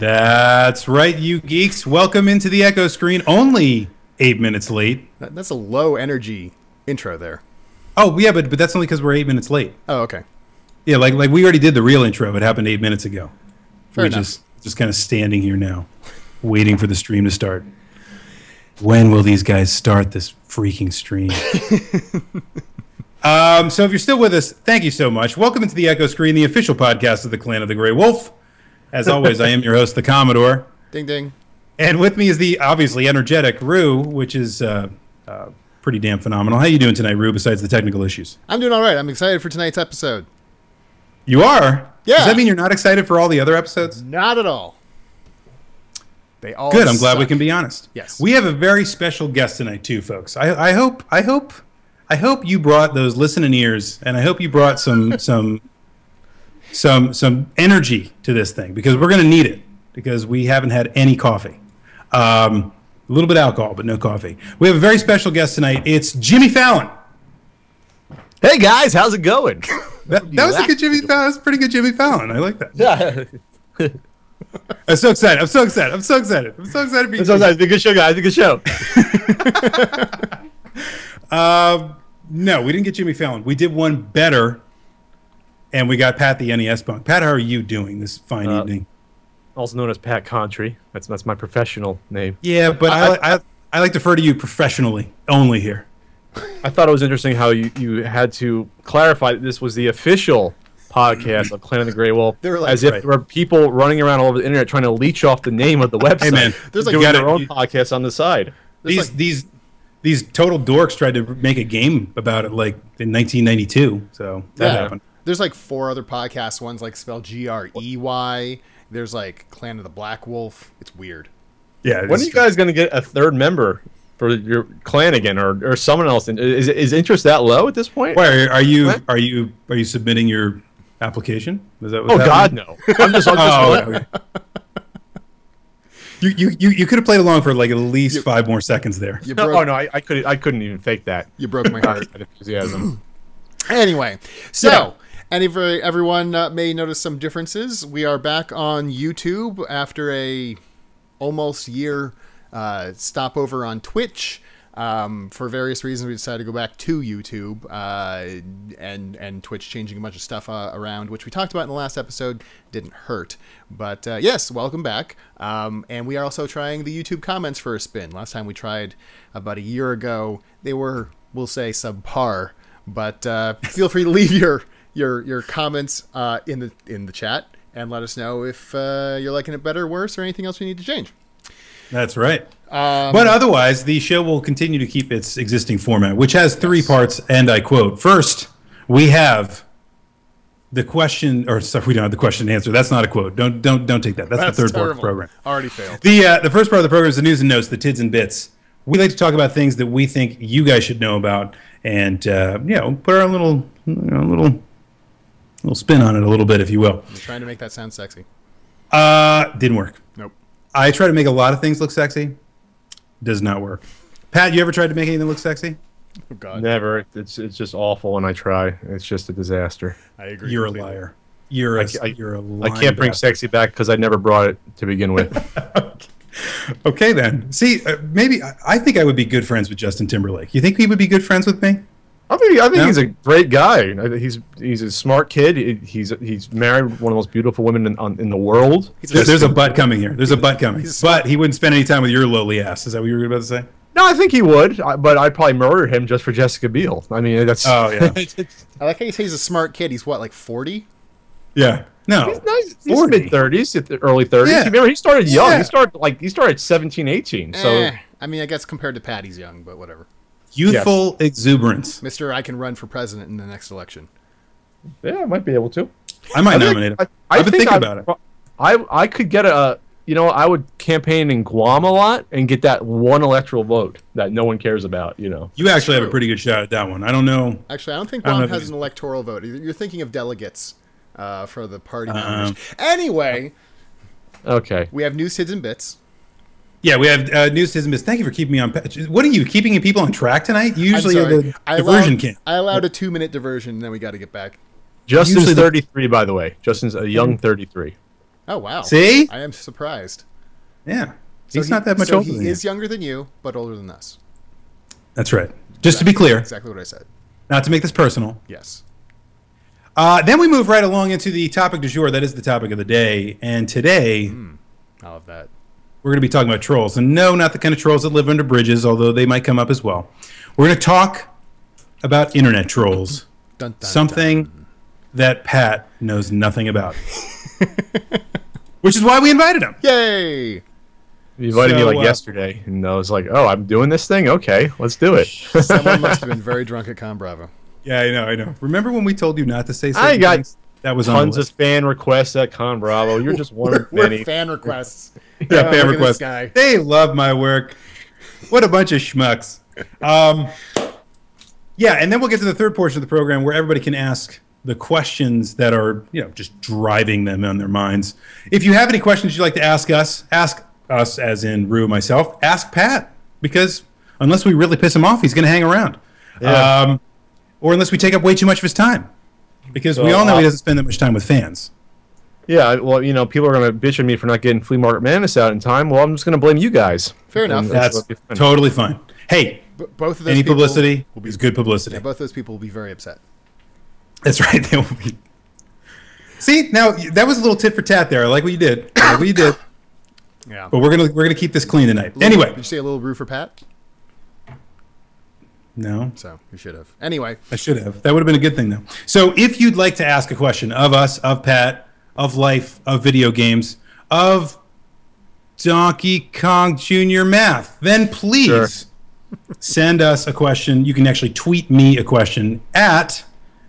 That's right, you geeks. Welcome into the Echo Screen. Only 8 minutes late. That's a low energy intro there. Oh, yeah, but that's only because we're 8 minutes late. Oh, okay. Yeah, like we already did the real intro. It happened 8 minutes ago. Fair we're enough. just kind of standing here now, waiting for the stream to start. When will these guys start this freaking stream? So if you're still with us, thank you so much. Welcome into the Echo Screen, the official podcast of the Clan of the Grey Wolf. As always, I am your host, the Commodore. Ding, ding. And with me is the obviously energetic Rue, which is pretty damn phenomenal. How you doing tonight, Rue, besides the technical issues? I'm doing all right. I'm excited for tonight's episode. You are? Yeah. Does that mean you're not excited for all the other episodes? Not at all. They all Good. I'm glad suck. we can be honest. Yes. We have a very special guest tonight, too, folks. I hope you brought those listening ears, and I hope you brought some energy to this thing, because we're going to need it, because we haven't had any coffee. A little bit of alcohol, but no coffee. We have a very special guest tonight. It's Jimmy Fallon. Hey guys, how's it going? That was a good Jimmy Fallon. That's pretty good Jimmy Fallon. I like that. Yeah. I'm so excited. I'm so excited. I'm so excited. I'm so excited to be It's a good show, guys. It's a good show. No, we didn't get Jimmy Fallon. We did one better, and we got Pat the NES Punk. Pat, how are you doing this fine evening? Also known as Pat Contry. That's my professional name. Yeah, but I like to refer to you professionally only here. I thought it was interesting how you had to clarify that this was the official podcast of Clan of the Grey Wolf, as if there were people running around all over the internet trying to leech off the name of the website. Hey man, there's like doing their own podcast on the side. These total dorks tried to make a game about it like in 1992, so that happened. There's like 4 other podcasts. One's like spelled Grey. There's like Clan of the Black Wolf. It's weird. Yeah. When are you guys going to get a third member for your clan again, or someone else? Is interest that low at this point? Why are you submitting your application? Is that what's happening? God, no. I'm just okay. You could have played along for like at least 5 more seconds there. I couldn't even fake that. You broke my heart. Enthusiasm. Anyway, so everyone may notice some differences. We are back on YouTube after a almost year stopover on Twitch. For various reasons, we decided to go back to YouTube, and Twitch changing a bunch of stuff around, which we talked about in the last episode. Didn't hurt. But yes, welcome back. And we are also trying the YouTube comments for a spin. Last time we tried about a year ago. They were, we'll say, subpar. But feel free to leave your comments in the chat and let us know if you're liking it better, worse, or anything else we need to change. That's right. But otherwise, the show will continue to keep its existing format, which has 3 parts, and I quote. First, we have the question, or sorry, we don't have the question and answer. That's not a quote. Don't take that. That's the third part of the program. Already failed. The first part of the program is the news and notes, the tids and bits. We like to talk about things that we think you guys should know about, and put our little spin on it a little bit, if you will. I'm trying to make that sound sexy. Didn't work. Nope. I try to make a lot of things look sexy. Does not work. Pat, you ever tried to make anything look sexy? Oh, God. Never. It's just awful when I try. It's just a disaster. I agree. You're a liar. You're a liar. I can't bring sexy back because I never brought it to begin with. Okay, then. See, maybe I think I would be good friends with Justin Timberlake. You think he would be good friends with me? I think he's a great guy. He's a smart kid. He's married one of the most beautiful women in the world. There's a butt coming here. There's a butt coming. But he wouldn't spend any time with your lowly ass. Is that what you were about to say? No, I think he would. But I'd probably murder him just for Jessica Biel. I mean, that's. Oh yeah. I like how you say he's a smart kid. He's what, like 40? Yeah. No. He's mid-30s, early 30s. Yeah. Remember, he started young. Yeah. He started 17, 18. So. I mean, I guess compared to Pat, he's young, but whatever. Youthful exuberance. Mr. I can run for president in the next election. Yeah, I might be able to. I might nominate him. I've been thinking about it. I could get I would campaign in Guam a lot and get that one electoral vote that no one cares about, You actually have a pretty good shot at that one. I don't know. Actually, I don't think Guam has an electoral vote. You're thinking of delegates for the party members. Anyway. Okay. We have news, tids, and bits. Yeah, we have news, tids, and bits. Thank you for keeping me on. What are you, keeping people on track tonight? You usually have the diversion camp. I allowed a 2-minute diversion, and then we got to get back. Justin's 33, by the way. Justin's a young 33. Oh, wow. See? I am surprised. Yeah. He's not that much older than you. He is younger than you, but older than us. That's right. Just to be clear. Exactly what I said. Not to make this personal. Yes. Then we move right along into the topic du jour. That is the topic of the day. And today, I love that. we're going to be talking about trolls. And no, not the kind of trolls that live under bridges, although they might come up as well. We're going to talk about internet trolls. Dun, dun, something dun. that Pat knows nothing about. Which is why we invited him. Yay! You invited me like yesterday, and I was like, "Oh, I'm doing this thing. Okay, let's do it." Someone must have been very drunk at Con Bravo. Yeah, I know. Remember when we told you not to say certain things? That was tons of fan requests at Con Bravo. You're just one of many. We're fan requests. Yeah, fan requests. They love my work. What a bunch of schmucks. Yeah, and then we'll get to the third portion of the program where everybody can ask the questions that are, just driving them on their minds. If you have any questions you'd like to ask us as in Rue, myself, ask Pat, because unless we really piss him off, he's going to hang around. Yeah. Or unless we take up way too much of his time, because we all know he doesn't spend that much time with fans. Yeah, well, people are going to bitch at me for not getting Flea Market Madness out in time. Well, I'm just going to blame you guys. Fair enough. That's totally fine. Hey, both of those any publicity is good publicity. Yeah, both those people will be very upset. That's right. They will be. See, now that was a little tit for tat there. I like what you did. Yeah. But we're gonna keep this clean tonight. Anyway, did you say a little Rue for Pat? No. So you should have. Anyway, I should have. That would have been a good thing, though. So if you'd like to ask a question of us, of Pat, of life, of video games, of Donkey Kong Jr. math, then please send us a question. You can actually tweet me a question at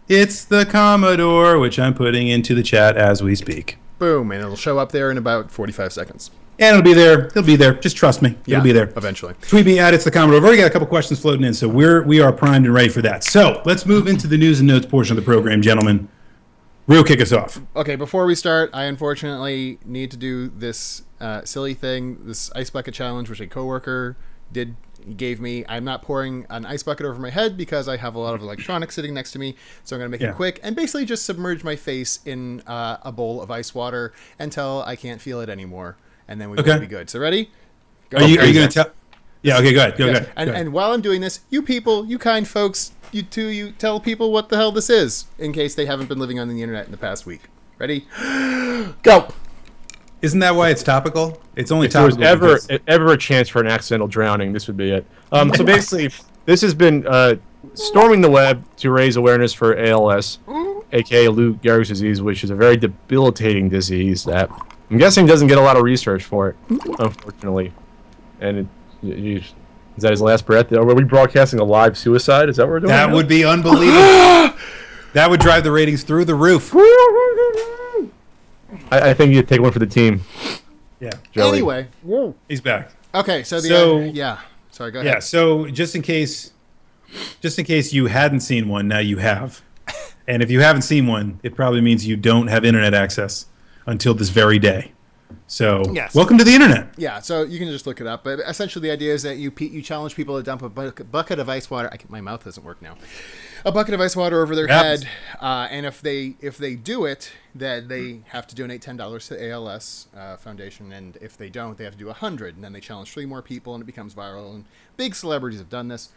It's the Commodore, which I'm putting into the chat as we speak. Boom, and it'll show up there in about 45 seconds. And it'll be there. It'll be there. Just trust me. It'll be there. Eventually. Tweet me at It's the Commodore. I've already got a couple questions floating in, so we are primed and ready for that. So let's move into the news and notes portion of the program, gentlemen. Real kick us off. Okay, before we start, I unfortunately need to do this silly thing, this ice bucket challenge, which a coworker gave me. I'm not pouring an ice bucket over my head because I have a lot of electronics sitting next to me, so I'm going to make it quick and basically just submerge my face in a bowl of ice water until I can't feel it anymore, and then we'll be good. So ready? Are you going to tell? Yeah, okay, go ahead. Go ahead. And while I'm doing this, you people, you kind folks, you tell people what the hell this is, in case they haven't been living on the internet in the past week. Ready? Go! Isn't that why it's topical? It's only if topical. If there was ever a chance for an accidental drowning, this would be it. So basically, this has been storming the web to raise awareness for ALS, aka Lou Gehrig's disease, which is a very debilitating disease that I'm guessing doesn't get a lot of research for it, unfortunately. And is that his last breath? Are we broadcasting a live suicide? Is that what we're doing? That would be unbelievable. That would drive the ratings through the roof. I think you take one for the team. Yeah. Joey. Anyway, he's back. Okay, so sorry, go ahead. Yeah, so just in case you hadn't seen one, now you have. And if you haven't seen one, it probably means you don't have internet access until this very day. So, welcome to the internet. Yeah, so you can just look it up. But essentially, the idea is that you challenge people to dump a bucket of ice water. My mouth doesn't work now. A bucket of ice water over their head, and if they do it, then they have to donate $10 to the ALS Foundation, and if they don't, they have to do $100, and then they challenge 3 more people, and it becomes viral. And big celebrities have done this.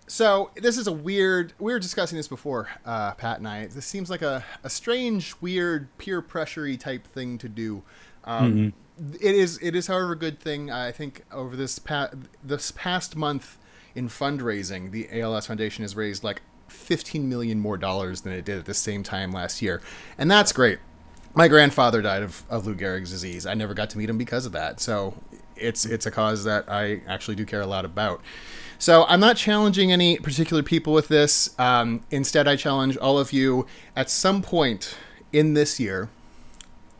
So this is a weird. We were discussing this before, Pat and I. This seems like a strange, weird, peer pressure-y type thing to do. It is, however, a good thing. I think over this past month in fundraising, the ALS Foundation has raised like $15 million more than it did at the same time last year, and that's great. My grandfather died of Lou Gehrig's disease. I never got to meet him because of that, so it's a cause that I actually do care a lot about. So I'm not challenging any particular people with this. Instead, I challenge all of you at some point in this year.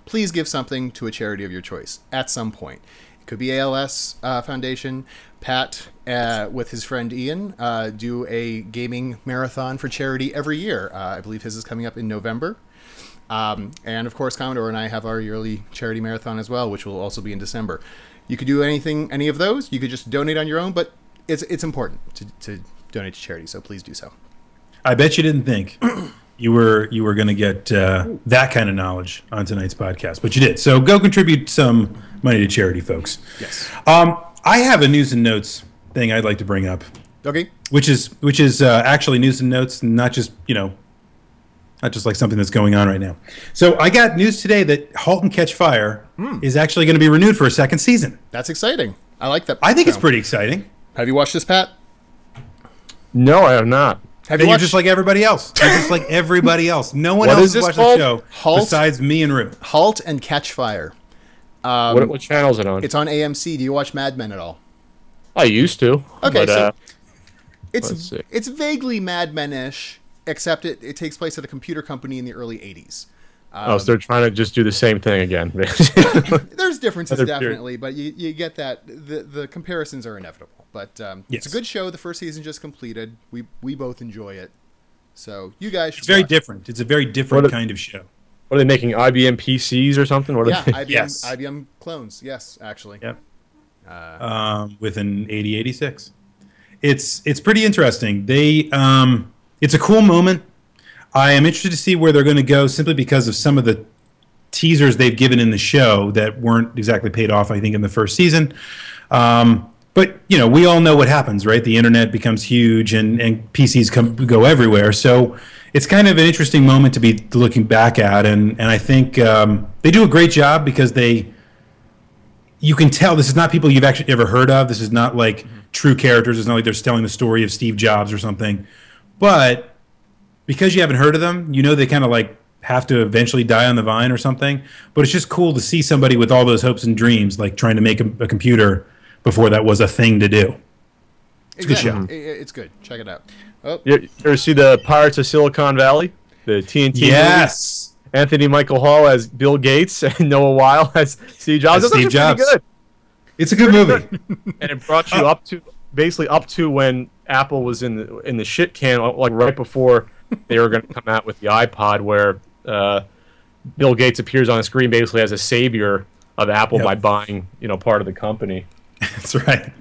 Please give something to a charity of your choice at some point. It could be ALS Foundation. Pat, with his friend Ian, do a gaming marathon for charity every year. I believe his is coming up in November. And of course, Commodore and I have our yearly charity marathon as well, which will also be in December. You could do any of those. You could just donate on your own, but it's important to donate to charity, so please do so. I bet you didn't think you were going to get that kind of knowledge on tonight's podcast, but you did. So go contribute some money to charity, folks. Yes. I have a news and notes thing I'd like to bring up. Okay. Which is actually news and notes, not just not just like something that's going on right now. So I got news today that *Halt and Catch Fire* is actually going to be renewed for a second season. That's exciting. I like that. I think it's pretty exciting. Have you watched this, Pat? No, I have not. Have you You're watched? just like everybody else. You're just like everybody else. No one else has watched the show besides me and Rue. *Halt and Catch Fire*. What channel is it on? It's on AMC. Do you watch Mad Men at all? I used to. Okay, but, so it's vaguely Mad Men-ish, except it takes place at a computer company in the early 80s. so they're trying to just do the same thing again. There's differences, definitely, but you get that. The comparisons are inevitable. But it's a good show. The first season just completed. We both enjoy it. So you guys should It's different. It's a very different kind of show. What are they making? IBM PCs or something? What are they? IBM clones. Yes, actually. Yep. With an 8086. It's pretty interesting. It's a cool moment. I am interested to see where they're going to go, simply because of some of the teasers they've given in the show that weren't exactly paid off, I think, in the first season. But we all know what happens, right? The internet becomes huge, and PCs go everywhere. So it's kind of an interesting moment to be looking back at, and I think they do a great job, because you can tell this is not people you've actually ever heard of. This is not like true characters. It's not like they're telling the story of Steve Jobs or something. But because you haven't heard of them, they kind of like have to eventually die on the vine or something. But it's just cool to see somebody with all those hopes and dreams, like trying to make a computer before that was a thing to do. It's a good show. It's good. Check it out. Oh. You ever see the Pirates of Silicon Valley? The TNT Yes. movie? Anthony Michael Hall as Bill Gates and Noah Weil as Steve Jobs. That's Steve Jobs. Pretty good. It's a good movie. And it brought you up to when Apple was in the shit can, like right before they were going to come out with the iPod, where Bill Gates appears on the screen basically as a savior of Apple by buying part of the company. That's right.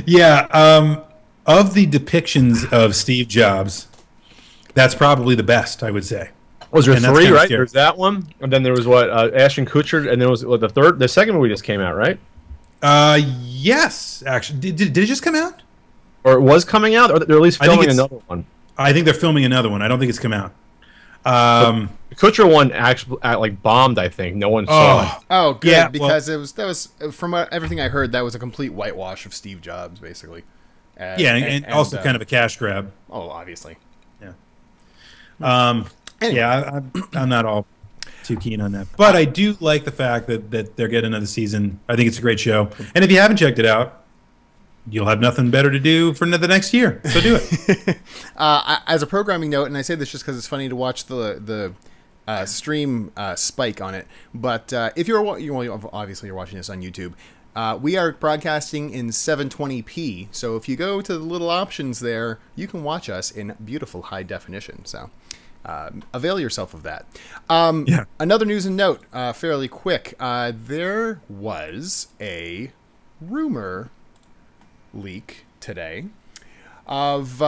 Yeah. Of the depictions of Steve Jobs, that's probably the best, I would say. Was there three, right? There's that one, and then there was Ashton Kutcher, and then there was the second movie just came out, right? Yes, actually. Did it just come out? Or it was coming out, or they're at least filming another one? I think they're filming another one. I don't think it's come out. The Kutcher one actually bombed, I think. No one saw it. Oh, good, yeah, because that was from everything I heard, that was a complete whitewash of Steve Jobs, basically. And also kind of a cash grab. Oh, obviously. Yeah. Anyway. Yeah, I'm not all too keen on that. But I do like the fact that they're getting another season. I think it's a great show. And if you haven't checked it out, you'll have nothing better to do for the next year. So do it. As a programming note, and I say this just because it's funny to watch the stream spike on it, but if obviously you're watching this on YouTube, we are broadcasting in 720p. So if you go to the little options there, you can watch us in beautiful high definition. So avail yourself of that. Another news and note, fairly quick. There was a rumor leak today of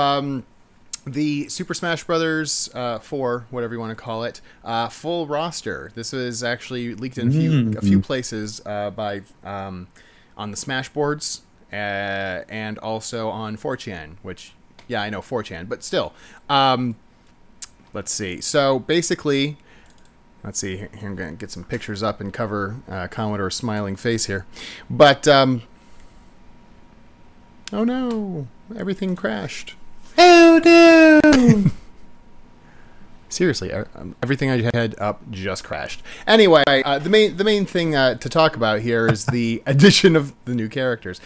the Super Smash Brothers 4, whatever you want to call it, full roster. This was actually leaked in a few places by on the Smash boards and also on 4chan, which, yeah, I know 4chan, but still. Let's see. So basically, let's see. Here I'm going to get some pictures up and cover Commodore's smiling face here. But, oh no, everything crashed. Oh no! Seriously, everything I had up just crashed. Anyway, the main thing to talk about here is the addition of the new characters.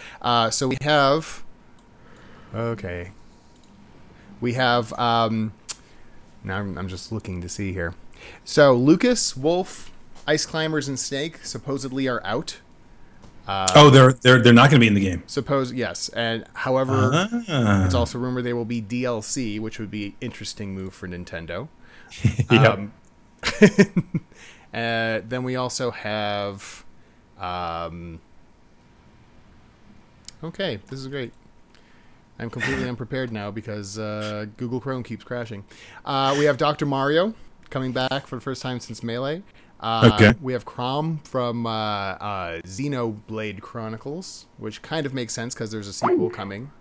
So we have, now I'm just looking to see here. So Lucas, Wolf, Ice Climbers, and Snake supposedly are out. They're not going to be in the game. Yes, and however, it's also rumored they will be DLC, which would be an interesting move for Nintendo. Then we also have, okay, this is great. I'm completely unprepared now because Google Chrome keeps crashing. We have Dr. Mario coming back for the first time since Melee. Okay. We have Crom from Xenoblade Chronicles, which kind of makes sense because there's a sequel coming.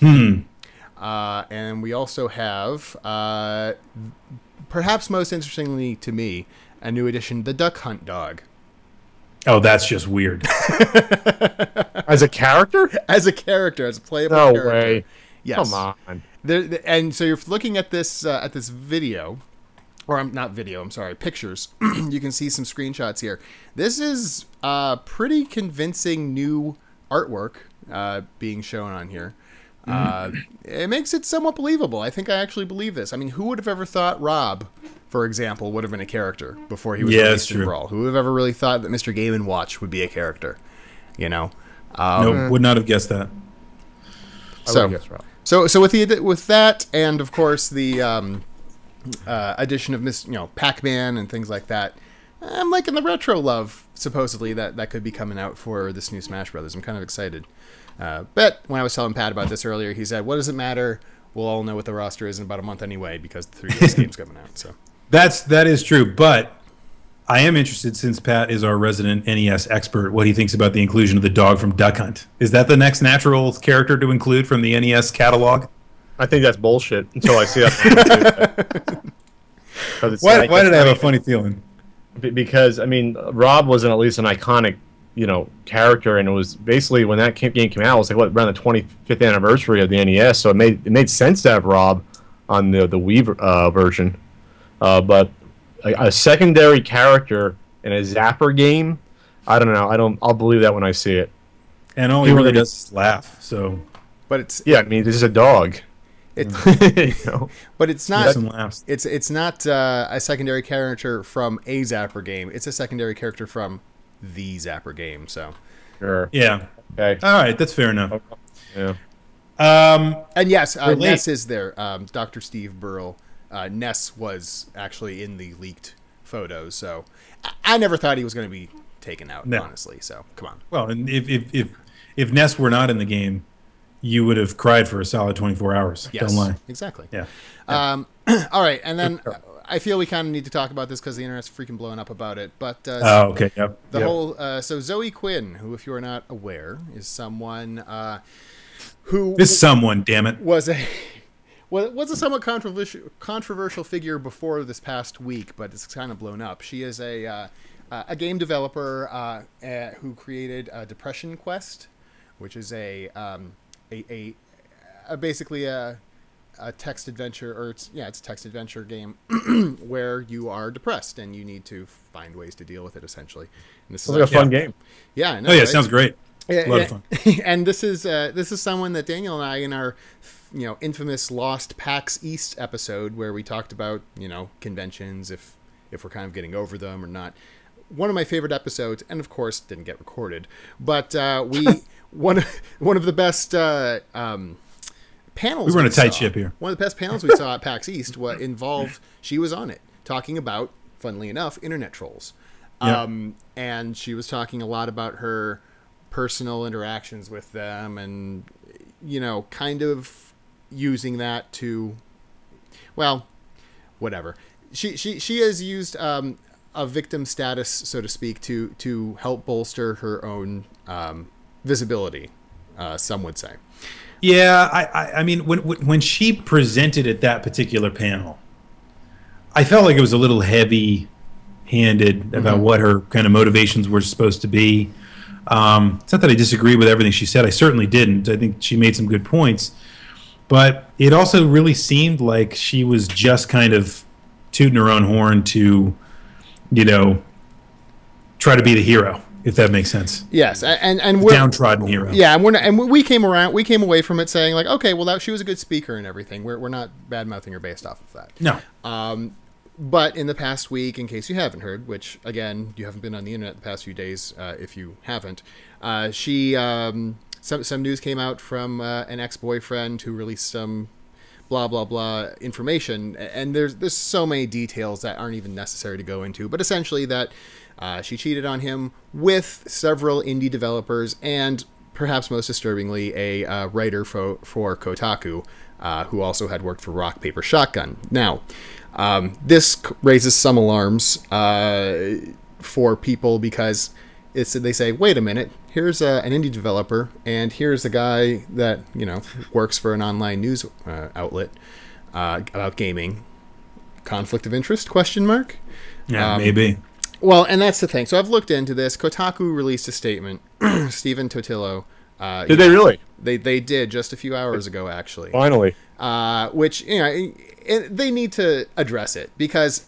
And we also have, perhaps most interestingly to me, a new addition, the Duck Hunt dog. Oh, that's just weird. As a character? As a character, as a playable character. No way. Yes. Come on. And so you're looking at this video, or not video, I'm sorry, pictures. You can see some screenshots here. This is pretty convincing new artwork being shown on here. It makes it somewhat believable. I think I actually believe this. I mean, who would have ever thought Rob, for example, would have been a character before he was released in Brawl? Who would have ever really thought that Mr. Game & Watch would be a character? You know? No, would not have guessed that. So with that, and of course the addition of Pac-Man and things like that, I'm liking the retro love supposedly that could be coming out for this new Smash Brothers. I'm kind of excited. But when I was telling Pat about this earlier, he said, "What does it matter? We'll all know what the roster is in about a month anyway because the 3DS game's coming out." So that is true, but I am interested, since Pat is our resident NES expert, what he thinks about the inclusion of the dog from Duck Hunt. Is that the next natural character to include from the NES catalog? I think that's bullshit until I see that. Why did I have a funny feeling? Because, I mean, Rob was at least an iconic, character, and it was basically when that game came out, it was like around the 25th anniversary of the NES, so it made sense to have Rob on the Wii version, but a secondary character in a Zapper game, I don't know. I'll believe that when I see it. And all he really does is laugh. So, but it's I mean, this is a dog. But it's not. It's not a secondary character from a Zapper game. It's a secondary character from the Zapper game. So, sure. Yeah. Okay. All right, that's fair enough. Yeah. And yes, Ness is there. Dr. Steve Burrell. Ness was actually in the leaked photos, so I never thought he was going to be taken out, honestly. So come on. Well, and if Ness were not in the game, you would have cried for a solid 24 hours. Yes, don't lie. Exactly. Yeah. All right, and then I feel we kind of need to talk about this because the internet's freaking blowing up about it. But okay. Yep. Whole so Zoe Quinn, who, if you are not aware, is someone who damn it, was a somewhat controversial figure before this past week, but it's kind of blown up. She is a game developer who created Depression Quest, which is basically a text adventure, or it's a text adventure game where you are depressed and you need to find ways to deal with it, essentially. And this is like a fun game. Yeah, I know, right? Sounds great. A lot of fun. And this is someone that Daniel and I, in our infamous Lost PAX East episode, where we talked about conventions, if we're kind of getting over them or not. One of my favorite episodes, and of course didn't get recorded, but one of the best panels. We were on a tight ship here. One of the best panels we saw at PAX East involved. She was on it talking about, funnily enough, internet trolls. Yep. And she was talking a lot about her personal interactions with them, and kind of using that to, well, whatever. She has used a victim status, so to speak, to help bolster her own visibility. Some would say. Yeah, I mean, when she presented at that particular panel, I felt like it was a little heavy-handed about what her kind of motivations were supposed to be. It's not that I disagree with everything she said. I certainly didn't. I think she made some good points. But it also really seemed like she was just kind of tooting her own horn to, try to be the hero, if that makes sense. Yes, and we're downtrodden hero. Yeah, and we came away from it saying, like, okay, well, she was a good speaker and everything. We're not bad-mouthing her based off of that. No. But in the past week, in case you haven't heard, which, again, you haven't been on the internet the past few days, if you haven't, some news came out from an ex-boyfriend who released some blah, blah, blah information, and there's so many details that aren't even necessary to go into, but essentially that she cheated on him with several indie developers, and perhaps most disturbingly, a writer for Kotaku, who also had worked for Rock Paper Shotgun. Now, this raises some alarms for people because they say, wait a minute, here's an indie developer, and here's a guy that works for an online news outlet about gaming. Conflict of interest? ? Yeah, maybe. Well, and that's the thing. So I've looked into this. Kotaku released a statement. Stephen Totillo. Did they really? They did just a few hours ago, actually. Finally. Which they need to address it because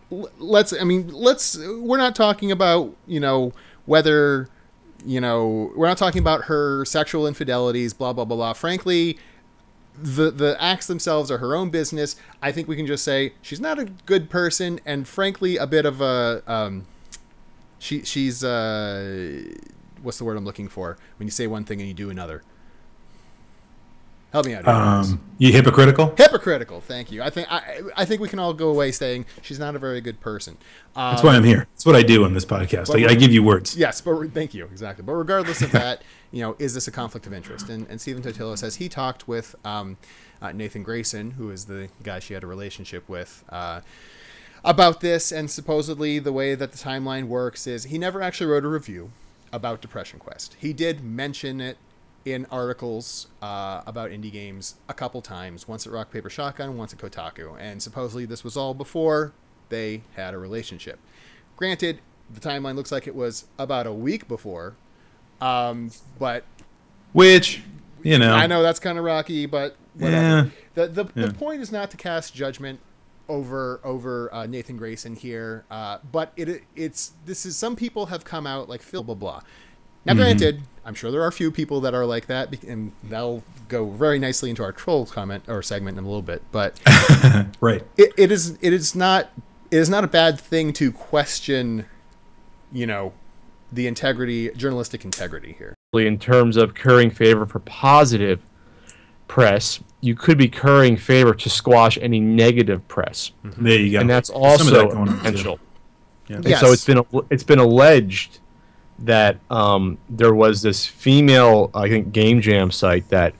we're not talking about whether we're not talking about her sexual infidelities, blah blah blah blah. Frankly, the acts themselves are her own business. I think we can just say she's not a good person, and frankly, a bit of a she's what's the word I'm looking for when you say one thing and you do another? Help me out here. You hypocritical? Hypocritical. Thank you. I think we can all go away saying she's not a very good person. That's why I'm here. That's what I do on this podcast. I give you words. Yes, but thank you. Exactly. But regardless of that, is this a conflict of interest? And Stephen Totillo says he talked with Nathan Grayson, who is the guy she had a relationship with, about this. And supposedly the way that the timeline works is he never actually wrote a review about Depression Quest. He did mention it in articles about indie games a couple times, once at Rock Paper Shotgun, once at Kotaku, and supposedly this was all before they had a relationship. Granted, the timeline looks like it was about a week before, but which I know that's kind of rocky, but whatever. Yeah. The point is not to cast judgment over Nathan Grayson here, but some people have come out like Phil blah blah. Now, granted, I'm sure there are a few people that are like that, and that'll go very nicely into our troll comment or segment in a little bit. But right, it is not a bad thing to question, the journalistic integrity here. In terms of currying favor for positive press, you could be currying favor to squash any negative press. Mm-hmm. There you go, and that's also potential. Yeah. And so it's been alleged that there was this female, I think, Game Jam site that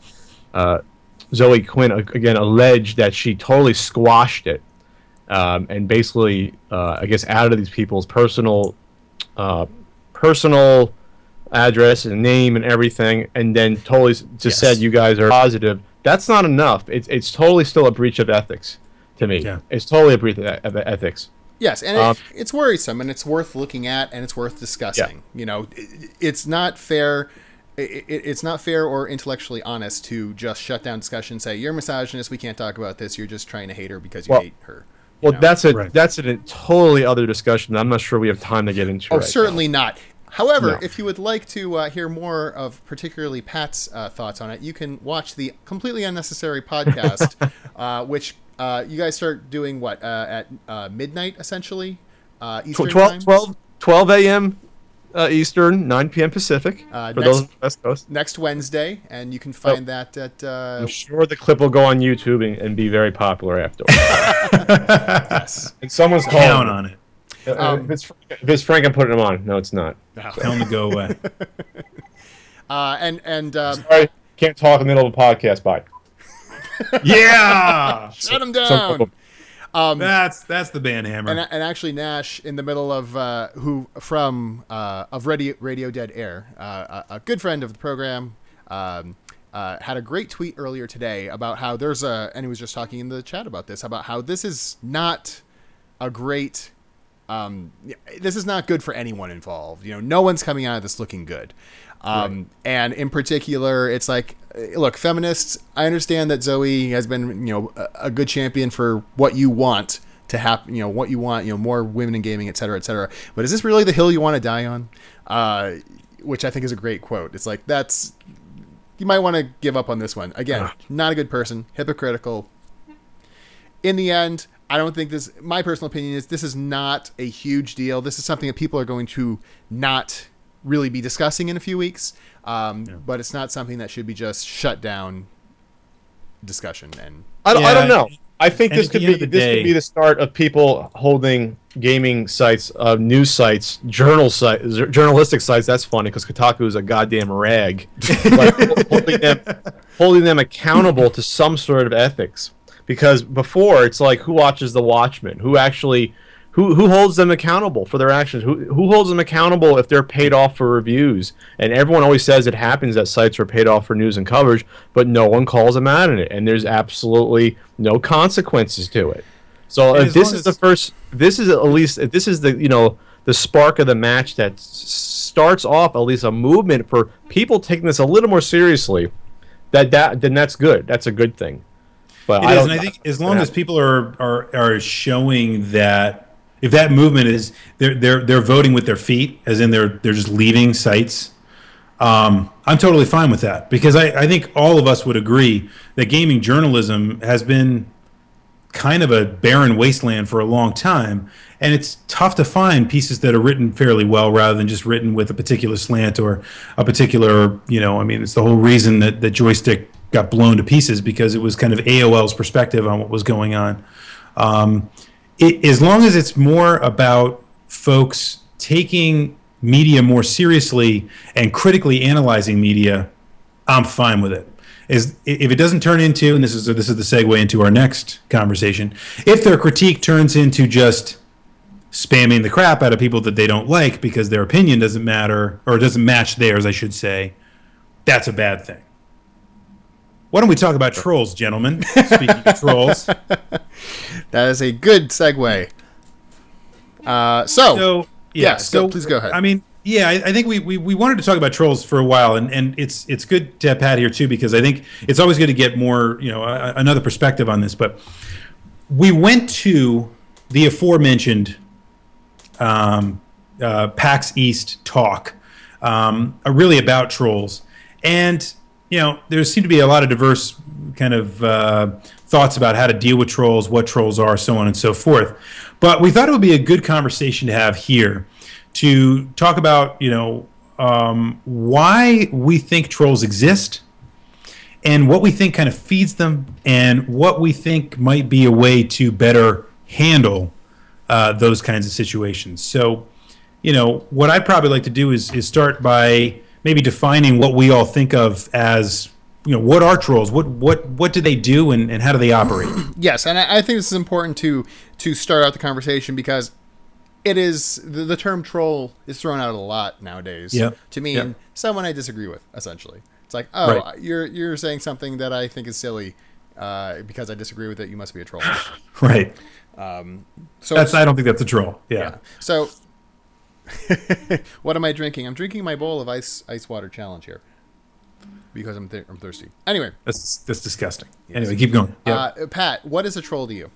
Zoe Quinn again alleged that she totally squashed it, and basically, I guess, added these people's personal address and name and everything, and then totally just said you guys are positive. That's not enough. It's totally still a breach of ethics to me. Yeah. It's totally a breach of ethics. Yes, and it's worrisome, and it's worth looking at, and it's worth discussing. Yeah. It's not fair. It's not fair or intellectually honest to just shut down discussion and say, you're a misogynist, we can't talk about this, you're just trying to hate her because you hate her. Well, that's a totally other discussion that I'm not sure we have time to get into. Oh, certainly not. However, if you would like to hear more of particularly Pat's thoughts on it, you can watch the Completely Unnecessary podcast, which you guys start doing at midnight, essentially, Eastern time? 12 a.m. Eastern, 9 p.m. Pacific, for those on the West Coast. Next Wednesday, and you can find that at... I'm sure the clip will go on YouTube and be very popular afterwards. Yes. And someone's calling on it. If it's Frank, I'm putting him on. No, it's not. Tell him to go away. Sorry, can't talk in the middle of a podcast. Bye. Yeah! Shut him down! That's the band Hammer. And actually, Nash, in the middle of Radio Dead Air, a good friend of the program, had a great tweet earlier today about how and he was just talking in the chat about this, about how this is not a great... this is not good for anyone involved. No one's coming out of this looking good. Right. And in particular, it's like, look, feminists, I understand that Zoe has been, a good champion for what you want to happen, what you want, more women in gaming, et cetera, et cetera. But is this really the hill you want to die on? Which I think is a great quote. It's like, you might want to give up on this one. Again, not a good person, hypocritical. In the end, I don't think my personal opinion is this is not a huge deal. This is something that people are going to not really be discussing in a few weeks. But it's not something that should be just shut down discussion. And I don't know. I think this could be the start of people holding gaming sites, news sites, journalistic sites. That's funny because Kotaku is a goddamn rag. Like holding them accountable to some sort of ethics. Because before it's like, who watches The Watchmen? Who actually, who holds them accountable for their actions? Who holds them accountable if they're paid off for reviews? And everyone always says it happens that sites are paid off for news and coverage, but no one calls them out on it, and there's absolutely no consequences to it. So if this is this is the spark of the match that starts off at least a movement for people taking this a little more seriously, then that's good. That's a good thing. But and I think as long as people are showing that, if that movement is they're voting with their feet, as in they're just leaving sites, I'm totally fine with that, because I think all of us would agree that gaming journalism has been kind of a barren wasteland for a long time, and it's tough to find pieces that are written fairly well rather than just written with a particular slant or a particular, I mean, it's the whole reason that the Joystick got blown to pieces, because it was kind of AOL's perspective on what was going on. As long as it's more about folks taking media more seriously and critically analyzing media, I'm fine with it. If it doesn't turn into, and this is the segue into our next conversation, if their critique turns into just spamming the crap out of people that they don't like because their opinion doesn't matter, or doesn't match theirs, I should say, that's a bad thing. Why don't we talk about trolls, gentlemen? Speaking of trolls. That is a good segue. So please go ahead. I mean, I think we wanted to talk about trolls for a while, and it's good to have Pat here too, because I think it's always good to get more, another perspective on this. But we went to the aforementioned PAX East talk, really about trolls, and there seem to be a lot of diverse kind of thoughts about how to deal with trolls, what trolls are, so on and so forth. But we thought it would be a good conversation to have here to talk about, why we think trolls exist, and what we think kind of feeds them, and what we think might be a way to better handle those kinds of situations. So, what I'd probably like to do is start by maybe defining what we all think of as, what are trolls? What do they do, and how do they operate? Yes, and I think this is important to start out the conversation, because it is the term troll is thrown out a lot nowadays to mean someone I disagree with. Essentially, it's like, right. you're saying something that I think is silly because I disagree with it. You must be a troll, right? So I don't think that's a troll. Yeah. So. What am I drinking? I'm drinking my bowl of ice water challenge here because I'm thirsty. Anyway, that's disgusting. Yes. Anyway, keep going. Yep. Pat, what is a troll to you?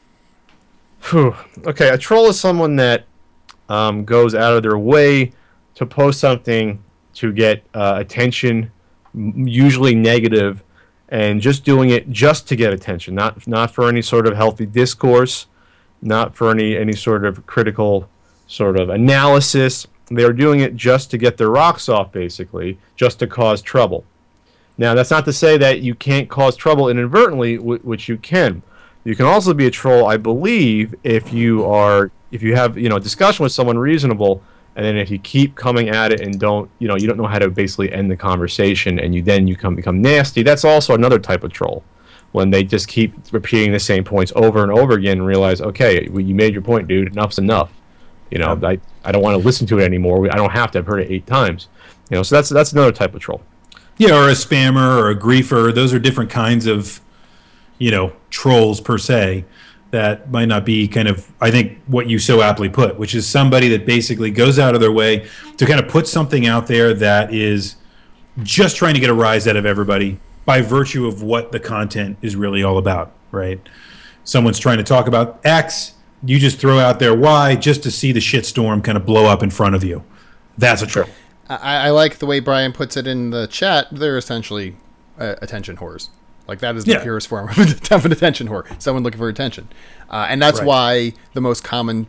Okay, a troll is someone that goes out of their way to post something to get attention, usually negative, and just doing it just to get attention, not for any sort of healthy discourse, not for any sort of critical sort of analysis. They're doing it just to get their rocks off, basically, just to cause trouble. Now, that's not to say that you can't cause trouble inadvertently, which you can. You can also be a troll, I believe, if you have a discussion with someone reasonable, and then if you keep coming at it and you don't know how to basically end the conversation, and you become nasty. That's also another type of troll, when they just keep repeating the same points over and over again and realize, okay, you made your point, dude. Enough's enough. I don't want to listen to it anymore. I don't have to. I've heard it 8 times. So that's another type of troll. Yeah, or a spammer or a griefer. Those are different kinds of, trolls per se, that might not be kind of, I think, what you so aptly put, which is somebody that basically goes out of their way to kind of put something out there that is just trying to get a rise out of everybody by virtue of what the content is really all about, right? Someone's trying to talk about X, you just throw out there Y just to see the shitstorm kind of blow up in front of you. That's a troll. I like the way Brian puts it in the chat. They're essentially attention whores. Like, that is the purest form of an attention whore. Someone looking for attention. And that's why the most common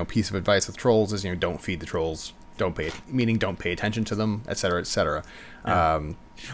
piece of advice with trolls is, don't feed the trolls. don't pay attention to them, et cetera, et cetera.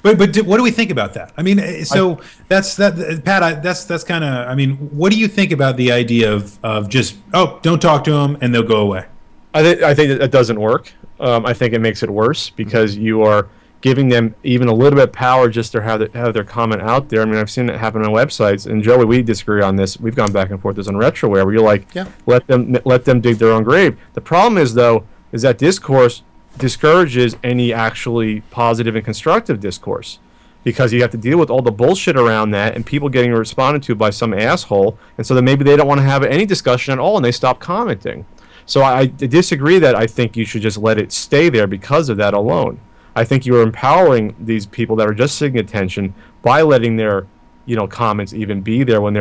But what do we think about that? I mean, so that's that, Pat. That's kind of. I mean, what do you think about the idea of just don't talk to them and they'll go away? I think that doesn't work. I think it makes it worse because you are giving them even a little bit of power just to have their comment out there. I mean, I've seen it happen on websites. And Joey, we disagree on this. We've gone back and forth this on Retroware, where you're like, let them dig their own grave. The problem is though, is that discourse discourages any actually positive and constructive discourse, because you have to deal with all the bullshit around that and people getting responded to by some asshole, and so then maybe they don't want to have any discussion at all and they stop commenting. So I disagree that I think you should just let it stay there because of that alone. I think you're empowering these people that are just seeking attention by letting their comments even be there when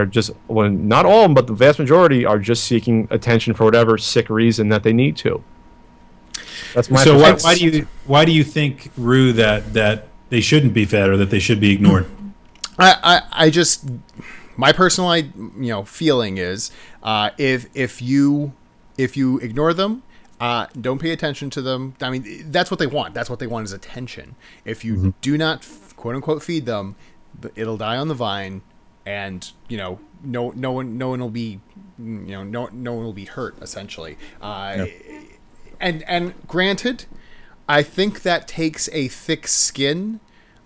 not all of them, but the vast majority are just seeking attention for whatever sick reason that they need to. That's my so why do you think, Rue, that they shouldn't be fed or that they should be ignored? I just, my personal feeling is if you ignore them, don't pay attention to them. I mean, that's what they want. That's what they want is attention. If you do not quote unquote feed them, it'll die on the vine, and no one will be no one will be hurt essentially. And granted, I think that takes a thick skin,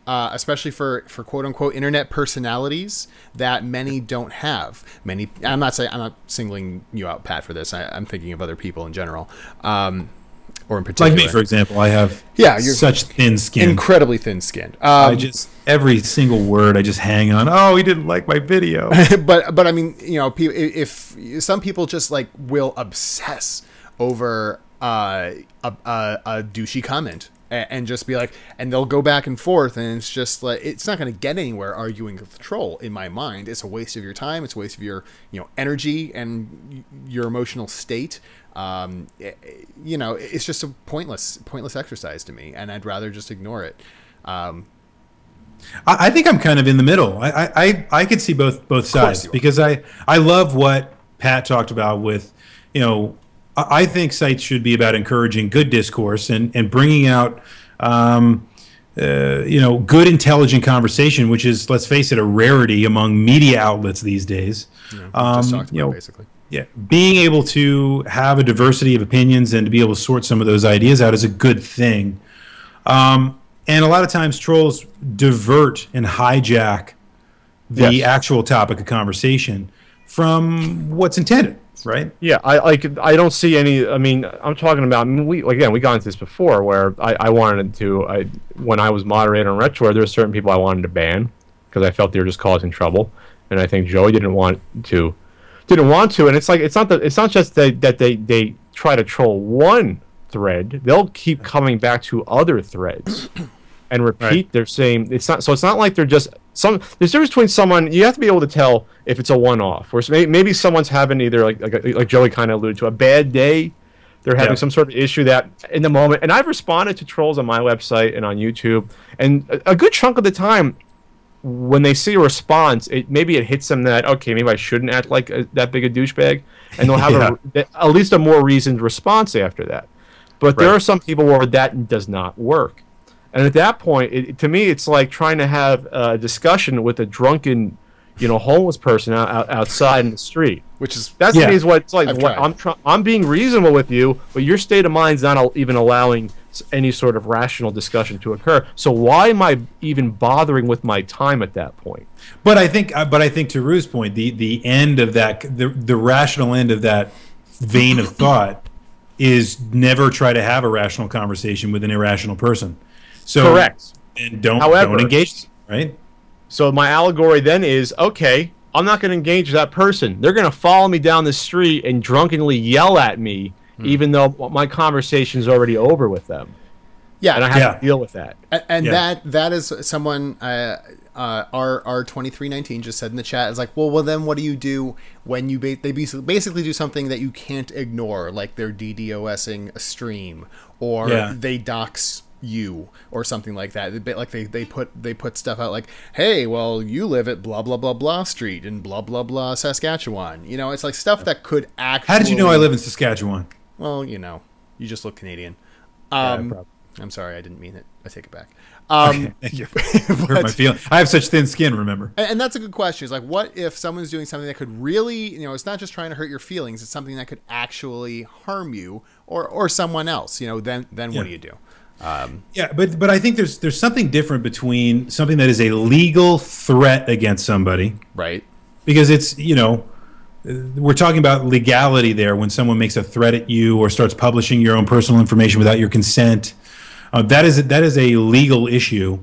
especially for quote unquote internet personalities that many don't have. I'm not singling you out, Pat, for this. I'm thinking of other people in general, or in particular. Like me, for example, I have you're such thin skin, incredibly thin skinned. I just every single word I just hang on. Oh, he didn't like my video. but I mean, if some people just like will obsess over a douchey comment and just be like, and they'll go back and forth, and it's just like, it's not going to get anywhere arguing with the troll. In my mind, it's a waste of your time. It's a waste of your energy and your emotional state. It's just a pointless exercise to me, and I'd rather just ignore it. I think I'm kind of in the middle. I could see both sides, because I love what Pat talked about with, I think sites should be about encouraging good discourse and bringing out, good, intelligent conversation, which is, let's face it, a rarity among media outlets these days. Just talked about basically. Yeah, being able to have a diversity of opinions and to be able to sort some of those ideas out is a good thing. And a lot of times trolls divert and hijack the actual topic of conversation from what's intended. Right. Yeah, I don't see any. I mean, I'm talking about. We got into this before, where I wanted to. When I was moderator on Retroware, there were certain people I wanted to ban because I felt they were just causing trouble, and I think Joey didn't want to. And it's like it's not just that they try to troll one thread. They'll keep coming back to other threads and repeat their same. It's not like they're just there's a difference between someone. You have to be able to tell if it's a one-off, or maybe someone's having either like Joey kind of alluded to, a bad day. They're having some sort of issue that in the moment. And I've responded to trolls on my website and on YouTube, and a good chunk of the time, when they see a response, maybe it hits them that, okay, maybe I shouldn't act like that big a douchebag, and they'll have at least a more reasoned response after that. But there are some people where that does not work. And at that point, to me, it's like trying to have a discussion with a drunken, homeless person outside in the street. That to me is what it's like. I'm being reasonable with you, but your state of mind's not even allowing any sort of rational discussion to occur. So why am I even bothering with my time at that point? But I think to Rue's point, the end of that, the rational end of that vein of thought is never try to have a rational conversation with an irrational person. So, correct. And don't engage, right? So my allegory then is, okay, I'm not going to engage that person. They're going to follow me down the street and drunkenly yell at me, even though my conversation's already over with them. Yeah, and I have to deal with that. And that is someone our 2319 just said in the chat is like, well then what do you do when they basically do something that you can't ignore, like they're DDoSing a stream, or they dox you or something like that. Like they put stuff out like, hey, well, you live at blah blah blah blah street in blah blah blah Saskatchewan. It's like stuff that could actually. How did you know I live in Saskatchewan? Well, you just look Canadian. I'm sorry, I didn't mean it. I take it back. Okay, thank you. Hurt my feeling. I have such thin skin, remember? And that's a good question. It's like, what if someone's doing something that could really, it's not just trying to hurt your feelings. It's something that could actually harm you or someone else. Then what do you do? But I think there's something different between something that is a legal threat against somebody, right? Because it's we're talking about legality there when someone makes a threat at you or starts publishing your own personal information without your consent. That is a legal issue,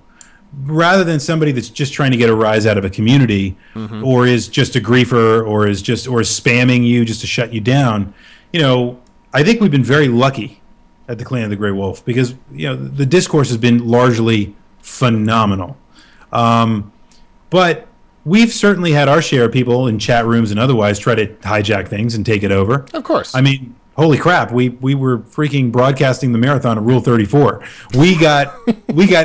rather than somebody that's just trying to get a rise out of a community, or is just a griefer, or is spamming you just to shut you down. I think we've been very lucky at the Clan of the Grey Wolf because the discourse has been largely phenomenal, but we've certainly had our share of people in chat rooms and otherwise try to hijack things and take it over. Of course. I mean, holy crap, we were freaking broadcasting the marathon of Rule 34. We got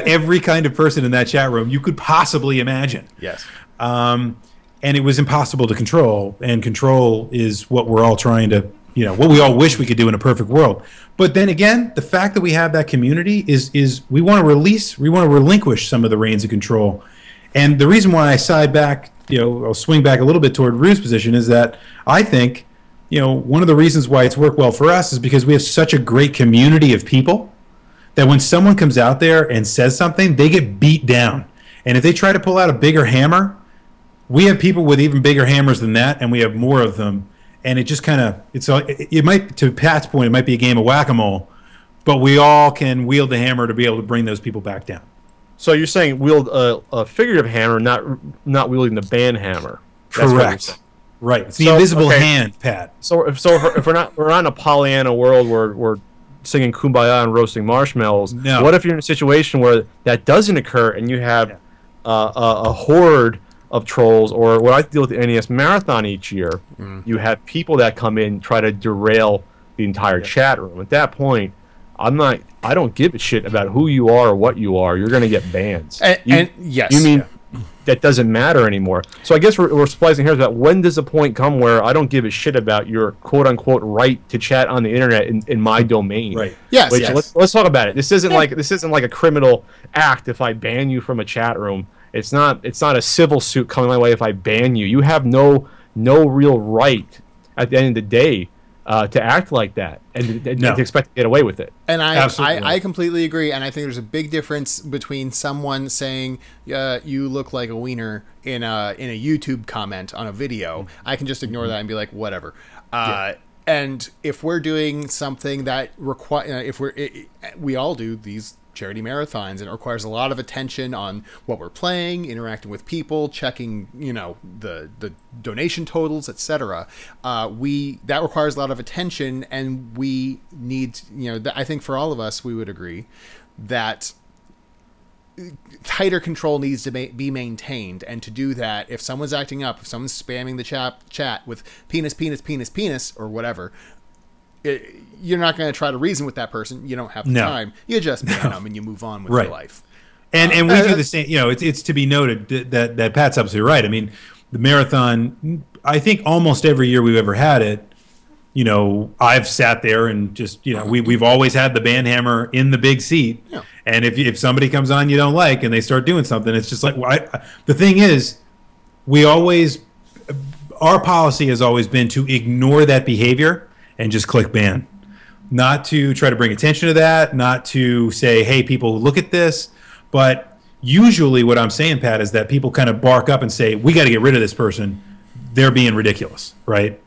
every kind of person in that chat room you could possibly imagine. Yes. And it was impossible to control, and control is what we're all trying to, what we all wish we could do in a perfect world. But then again, the fact that we have that community is we want to relinquish some of the reins of control. And the reason why I side back, I'll swing back a little bit toward Rue's position is that I think one of the reasons why it's worked well for us is because we have such a great community of people that when someone comes out there and says something, they get beat down. And if they try to pull out a bigger hammer, we have people with even bigger hammers than that, and we have more of them. And it just kind of, it might, to Pat's point, it might be a game of whack-a-mole, but we all can wield the hammer to be able to bring those people back down. So you're saying wield a figurative hammer, not wielding the band hammer. Correct. Right. It's the invisible hand, Pat. So if we're not in a Pollyanna world where we're singing Kumbaya and roasting marshmallows, what if you're in a situation where that doesn't occur and you have a horde of trolls, or what I deal with the NES Marathon each year, you have people that come in and try to derail the entire chat room. At that point, I don't give a shit about who you are or what you are. You're going to get bans. And yes. You mean that doesn't matter anymore? So I guess we're splicing hairs about when does the point come where I don't give a shit about your quote-unquote right to chat on the internet in my domain. Right. Yes. Let's talk about it. This isn't like a criminal act if I ban you from a chat room. It's not a civil suit coming my way if I ban you. You have no real right at the end of the day to act like that and to expect to get away with it. And I completely agree. And I think there's a big difference between someone saying you look like a wiener in a YouTube comment on a video. I can just ignore that and be like, whatever. And if we're doing something that we all do these charity marathons, and it requires a lot of attention on what we're playing, interacting with people, checking the donation totals, etc. That requires a lot of attention, and we need I think for all of us we would agree that tighter control needs to be maintained. And to do that, if someone's acting up, if someone's spamming the chat with penis penis penis penis or whatever, you're not going to try to reason with that person. You don't have the time. You just ban them and you move on with your life. And we do the same. It's to be noted that Pat's absolutely right. I mean, the marathon, I think almost every year we've ever had it, I've sat there and just, we've always had the ban hammer in the big seat. Yeah. And if somebody comes on you don't like and they start doing something, it's just like, the thing is, our policy has always been to ignore that behavior and just click ban. Not to try to bring attention to that, not to say, hey, people, look at this. But usually what I'm saying, Pat, is that people kind of bark up and say, we got to get rid of this person. They're being ridiculous, right?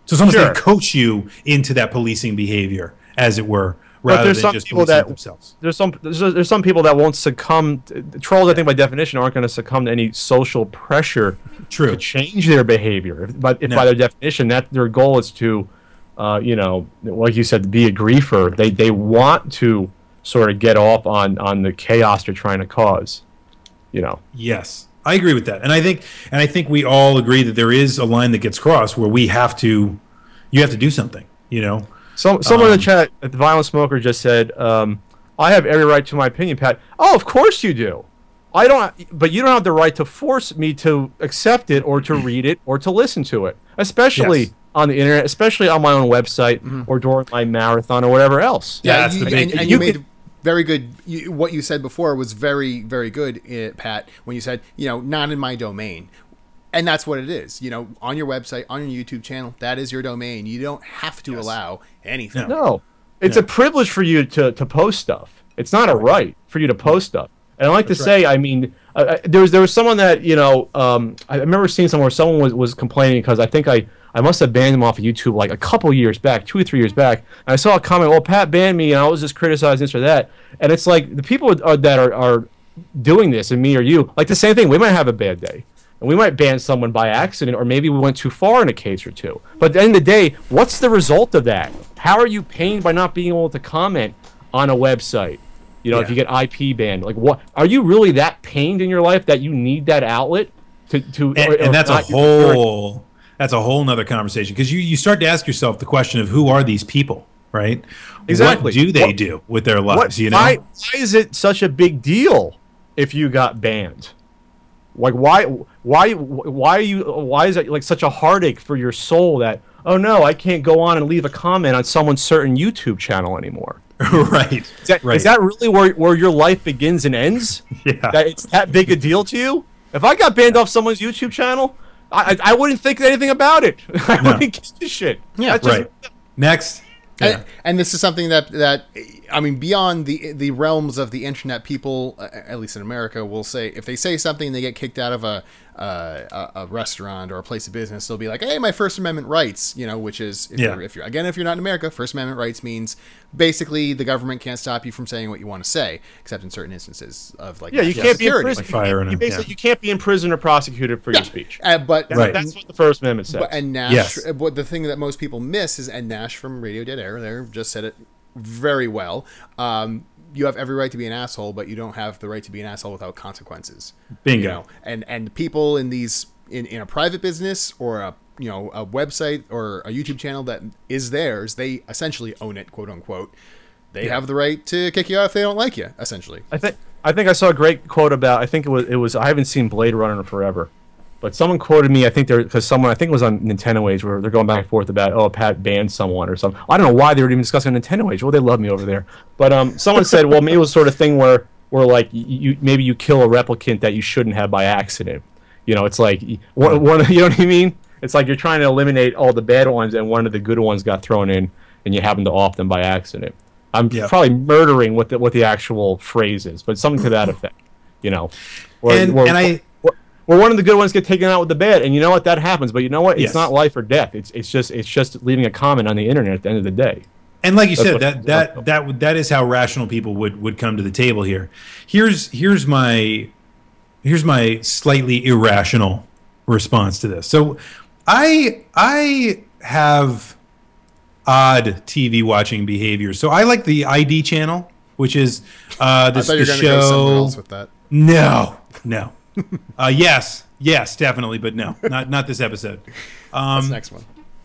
So someone's going to coach you into that policing behavior, as it were, rather than just policing themselves. There's some people that won't succumb. Trolls, I think, by definition, aren't going to succumb to any social pressure to change their behavior. But by their definition, that their goal is to, like you said, be a griefer. They want to sort of get off on the chaos they're trying to cause. Yes, I agree with that, and I think we all agree that there is a line that gets crossed where you have to do something. Someone in the chat, the Violent Smoker, just said, "I have every right to my opinion, Pat." Oh, of course you do. I don't, but you don't have the right to force me to accept it or to read it or to listen to it. Especially on the internet, especially on my own website or during my marathon or whatever else. Yeah, and you made very good. What you said before was very, very good, Pat. When you said, not in my domain. And that's what it is. On your website, on your YouTube channel, that is your domain. You don't have to allow anything. No. It's a privilege for you to post stuff. It's not a right for you to post stuff. And I like to say, I mean, there was someone that, I remember seeing somewhere someone was complaining because I think I must have banned him off of YouTube like a couple years back, 2 or 3 years back. And I saw a comment, well, Pat banned me and I was just criticizing this or that. And it's like the people that are doing this, and me or you, like the same thing. We might have a bad day. And we might ban someone by accident, or maybe we went too far in a case or two. But at the end of the day, what's the result of that? How are you pained by not being able to comment on a website? If you get IP banned, like what? Are you really that pained in your life that you need that outlet to? And that's a whole nother conversation, because you start to ask yourself the question of who are these people, right? Exactly. What do they do with their lives? Why is it such a big deal if you got banned? Like why is it like such a heartache for your soul that, oh no, I can't go on and leave a comment on someone's certain YouTube channel anymore? Right. Is that really where your life begins and ends? Yeah. That it's that big a deal to you? If I got banned off someone's YouTube channel, I wouldn't think anything about it. I wouldn't give a shit. Yeah. Right. Next. Yeah. And this is something that I mean, beyond the realms of the internet, people, at least in America, will say, if they say something and they get kicked out of a restaurant or a place of business, they'll be like, hey, my First Amendment rights, which is, if you're not in America, First Amendment rights means basically the government can't stop you from saying what you want to say, except in certain instances of like, you can't be in prison. Like you can't be in prison or prosecuted for your speech. But that's what the First Amendment says. And Nash, what the thing that most people miss is, and Nash from Radio Dead Air there just said it very well. You have every right to be an asshole, but you don't have the right to be an asshole without consequences. Bingo. And people in these in a private business or a website or a YouTube channel that is theirs, they essentially own it, quote unquote. They have the right to kick you out if they don't like you, essentially. I think I saw a great quote about, I think it was I haven't seen Blade Runner in forever. But someone quoted me, I think it was on Nintendo Age, where they're going back and forth about, oh, Pat banned someone or something. I don't know why they were even discussing Nintendo Age. Well, they love me over there. But someone said, well, maybe it was the sort of thing where like maybe you kill a replicant that you shouldn't have by accident. It's like you know what I mean? It's like you're trying to eliminate all the bad ones, and one of the good ones got thrown in, and you happen to off them by accident. I'm probably murdering what the actual phrase is, but something to that effect. Or one of the good ones get taken out with the bad, and you know what, that happens. But you know what, it's not life or death. It's just leaving a comment on the internet at the end of the day. And like you said, that is how rational people would come to the table here. Here's my slightly irrational response to this. So I have odd TV watching behavior. So I like the ID channel, which is this I thought you were going to go somewhere else with that. No. Yes, definitely, but no, not this episode. That's the next one.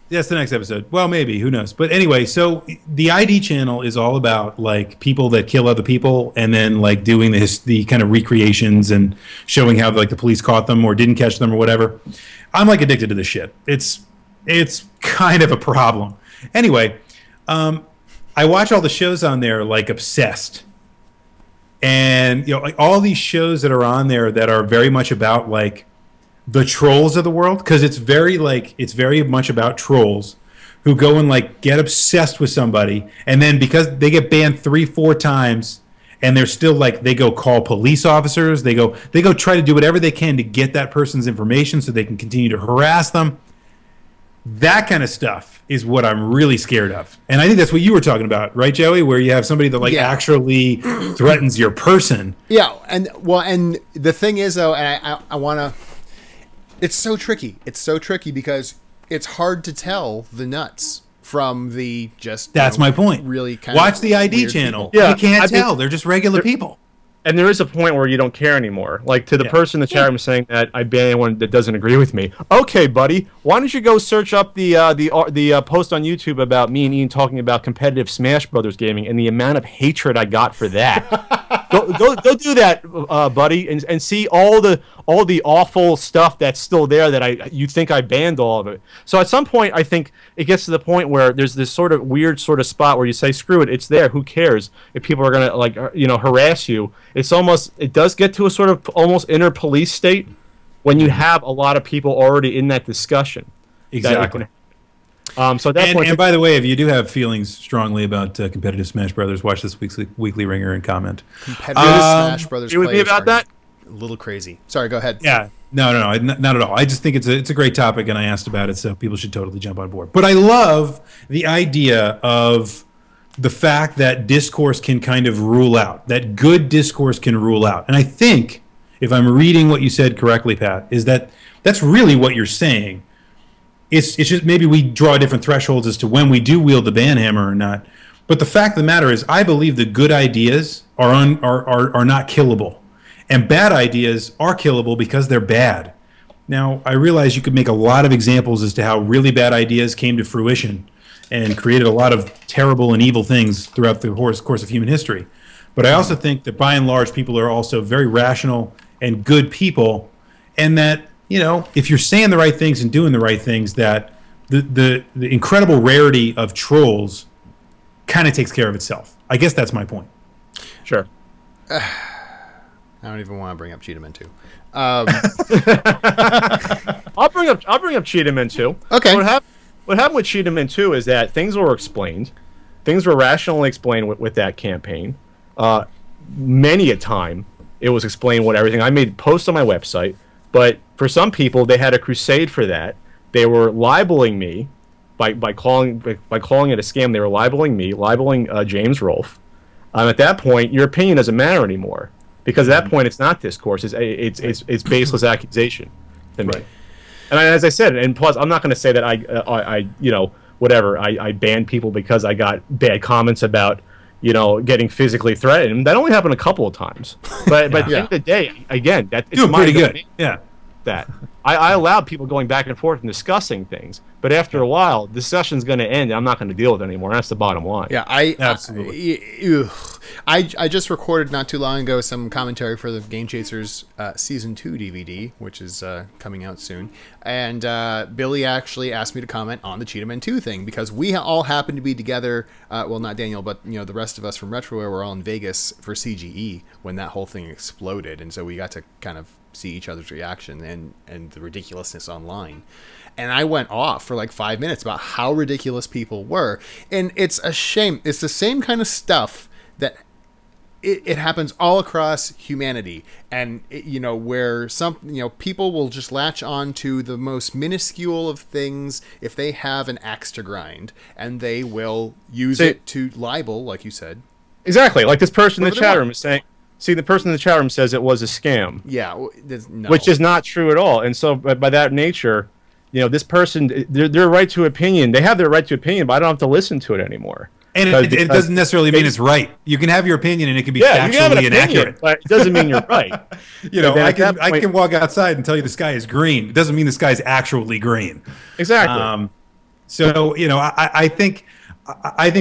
That's the next episode. Well, maybe, who knows? But anyway, so the ID channel is all about like people that kill other people, and then like doing the kind of recreations and showing how like the police caught them or didn't catch them or whatever. I'm like addicted to this shit. It's kind of a problem. Anyway, I watch all the shows on there like obsessed. And like all these shows that are on there that are very much about like the trolls of the world, because it's very much about trolls who go and like get obsessed with somebody, and then because they get banned 3-4 times and they're still like, they go call police officers, they go try to do whatever they can to get that person's information so they can continue to harass them. That kind of stuff is what I'm really scared of. And I think that's what you were talking about, right, Joey? Where you have somebody that actually threatens your person. Yeah, and the thing is, though, and I want to... It's so tricky. It's so tricky because it's hard to tell the nuts from the just... That's my point. Really kind Watch of the ID channel. Yeah, you can't tell. They're just regular people. And there is a point where you don't care anymore. Like to the person in the chat room saying that I ban anyone that doesn't agree with me. Okay, buddy, why don't you go search up the post on YouTube about me and Ian talking about competitive Smash Brothers gaming and the amount of hatred I got for that. Go do that, buddy, and see all the awful stuff that's still there that you think I banned all of it. So at some point, I think it gets to the point where there's this sort of weird sort of spot where you say, screw it, it's there. Who cares if people are gonna like harass you? It does get to a sort of almost inner police state when you have a lot of people already in that discussion. Exactly. So at that point, and by the way, if you do have feelings strongly about competitive Smash Brothers, watch this weekly Ringer and comment. Competitive Smash Brothers. You with me about that? A little crazy. Sorry, go ahead. Yeah. No, not at all. I just think it's a great topic, and I asked about it, so people should totally jump on board. But I love the idea of the fact that discourse can kind of rule out, that good discourse can rule out. And I think, if I'm reading what you said correctly, Pat, is that that's really what you're saying. It's just maybe we draw different thresholds as to when we do wield the ban hammer or not. But the fact of the matter is, I believe the good ideas are not killable, and bad ideas are killable because they're bad. Now, I realize you could make a lot of examples as to how really bad ideas came to fruition and created a lot of terrible and evil things throughout the course of human history. But I also think that by and large, people are also very rational and good people, and that if you're saying the right things and doing the right things, that the incredible rarity of trolls kind of takes care of itself. I guess that's my point. Sure. I don't even want to bring up Cheetah too. I'll bring up Cheetah too. Okay. What happened with Cheetah 2 is that things were explained. Things were rationally explained with that campaign. Many a time it was explained what everything. I made posts on my website. But for some people, they had a crusade for that. They were libeling me by calling it a scam. They were libeling me, libeling James Rolfe. At that point, your opinion doesn't matter anymore, because at that point, it's not discourse. It's baseless accusation to me. Right. And as I said, and plus, I'm not going to say that I banned people because I got bad comments about getting physically threatened. That only happened a couple of times. But at the end of the day, again, it's doing pretty good. Yeah. That I allowed people going back and forth and discussing things, but after a while, the session's going to end, and I'm not going to deal with it anymore. That's the bottom line. Yeah, absolutely. I just recorded not too long ago some commentary for the Game Chasers Season 2 DVD, which is coming out soon. And Billy actually asked me to comment on the Cheetah Men 2 thing, because we all happened to be together. Well, not Daniel, but the rest of us from Retroware were all in Vegas for CGE when that whole thing exploded, and so we got to kind of see each other's reaction and the ridiculousness online. And I went off for like 5 minutes about how ridiculous people were. And it's a shame. It's the same kind of stuff that it happens all across humanity. And, where people will just latch on to the most minuscule of things if they have an axe to grind. And they will use it to libel, like you said. Exactly. Like this person in the chat room is saying, see, the person in the chat room says it was a scam. Yeah. No. Which is not true at all. And so by that nature, this person, their right to opinion, they have their right to opinion, but I don't have to listen to it anymore. And it doesn't necessarily mean it's right. You can have your opinion, and it can be factually inaccurate. But it doesn't mean you're right. I can walk outside and tell you the sky is green. It doesn't mean the sky is actually green. Exactly. I think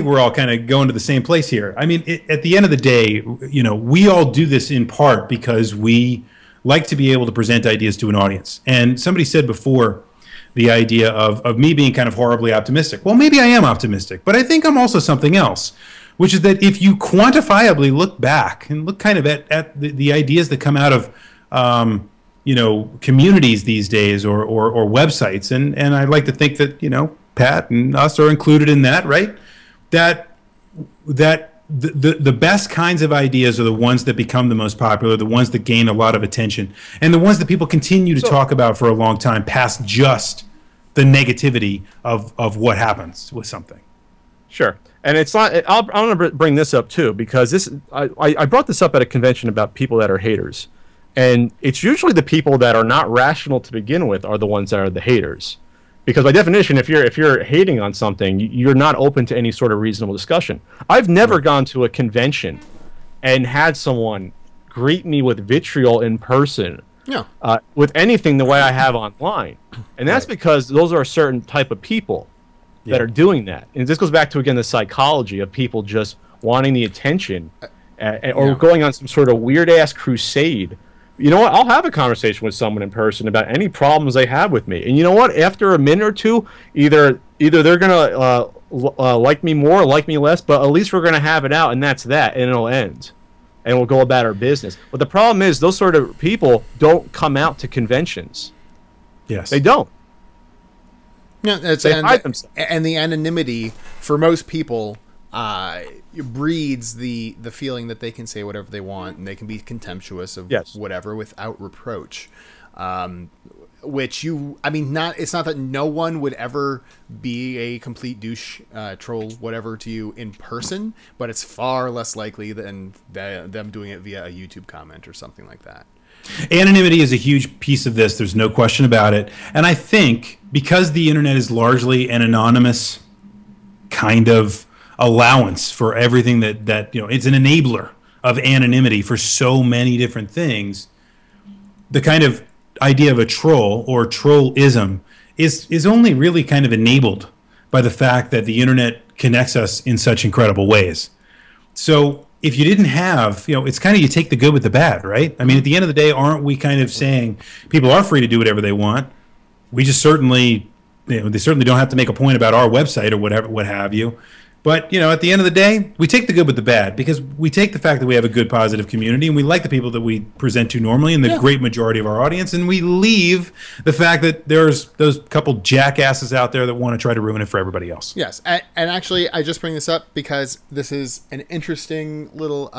we're all kind of going to the same place here. I mean, at the end of the day, we all do this in part because we like to be able to present ideas to an audience. And somebody said before, the idea of me being kind of horribly optimistic. Well, maybe I am optimistic, but I think I'm also something else, which is that if you quantifiably look back and look kind of at the ideas that come out of communities these days or websites, and I'd like to think that Pat and us are included in that, right? That the best kinds of ideas are the ones that become the most popular, the ones that gain a lot of attention, and the ones that people continue to talk about for a long time past just the negativity of what happens with something. Sure. And it's not, I want to bring this up too, because I brought this up at a convention about people that are haters. And it's usually the people that are not rational to begin with are the ones that are the haters. Because by definition, if you're hating on something, you're not open to any sort of reasonable discussion. I've never gone to a convention and had someone greet me with vitriol in person, with anything the way I have online. And that's because those are a certain type of people that are doing that. And this goes back to, again, the psychology of people just wanting the attention or going on some sort of weird-ass crusade, you know what? I'll have a conversation with someone in person about any problems they have with me. And you know what? After a minute or two, either they're going to like me more or like me less, but at least we're going to have it out, and that's that, and it'll end. And we'll go about our business. But the problem is those sort of people don't come out to conventions. Yes. They don't. Yeah, They hide themselves. And the anonymity, for most people, breeds the feeling that they can say whatever they want and they can be contemptuous of whatever without reproach. Which it's not that no one would ever be a complete douche, troll, whatever to you in person, but it's far less likely than them doing it via a YouTube comment or something like that. Anonymity is a huge piece of this. There's no question about it. And I think because the internet is largely an anonymous kind of allowance for everything that it's an enabler of anonymity for so many different things, the kind of idea of a troll or trollism is only really kind of enabled by the fact that the internet connects us in such incredible ways. So if you didn't have, it's kind of, you take the good with the bad, right? I mean, at the end of the day, aren't we kind of saying people are free to do whatever they want? We just certainly, they certainly don't have to make a point about our website or whatever, what have you. But, at the end of the day, we take the good with the bad because we take the fact that we have a good, positive community and we like the people that we present to normally and the great majority of our audience, and we leave the fact that there's those couple jackasses out there that want to try to ruin it for everybody else. Yes, and actually, I just bring this up because this is an interesting little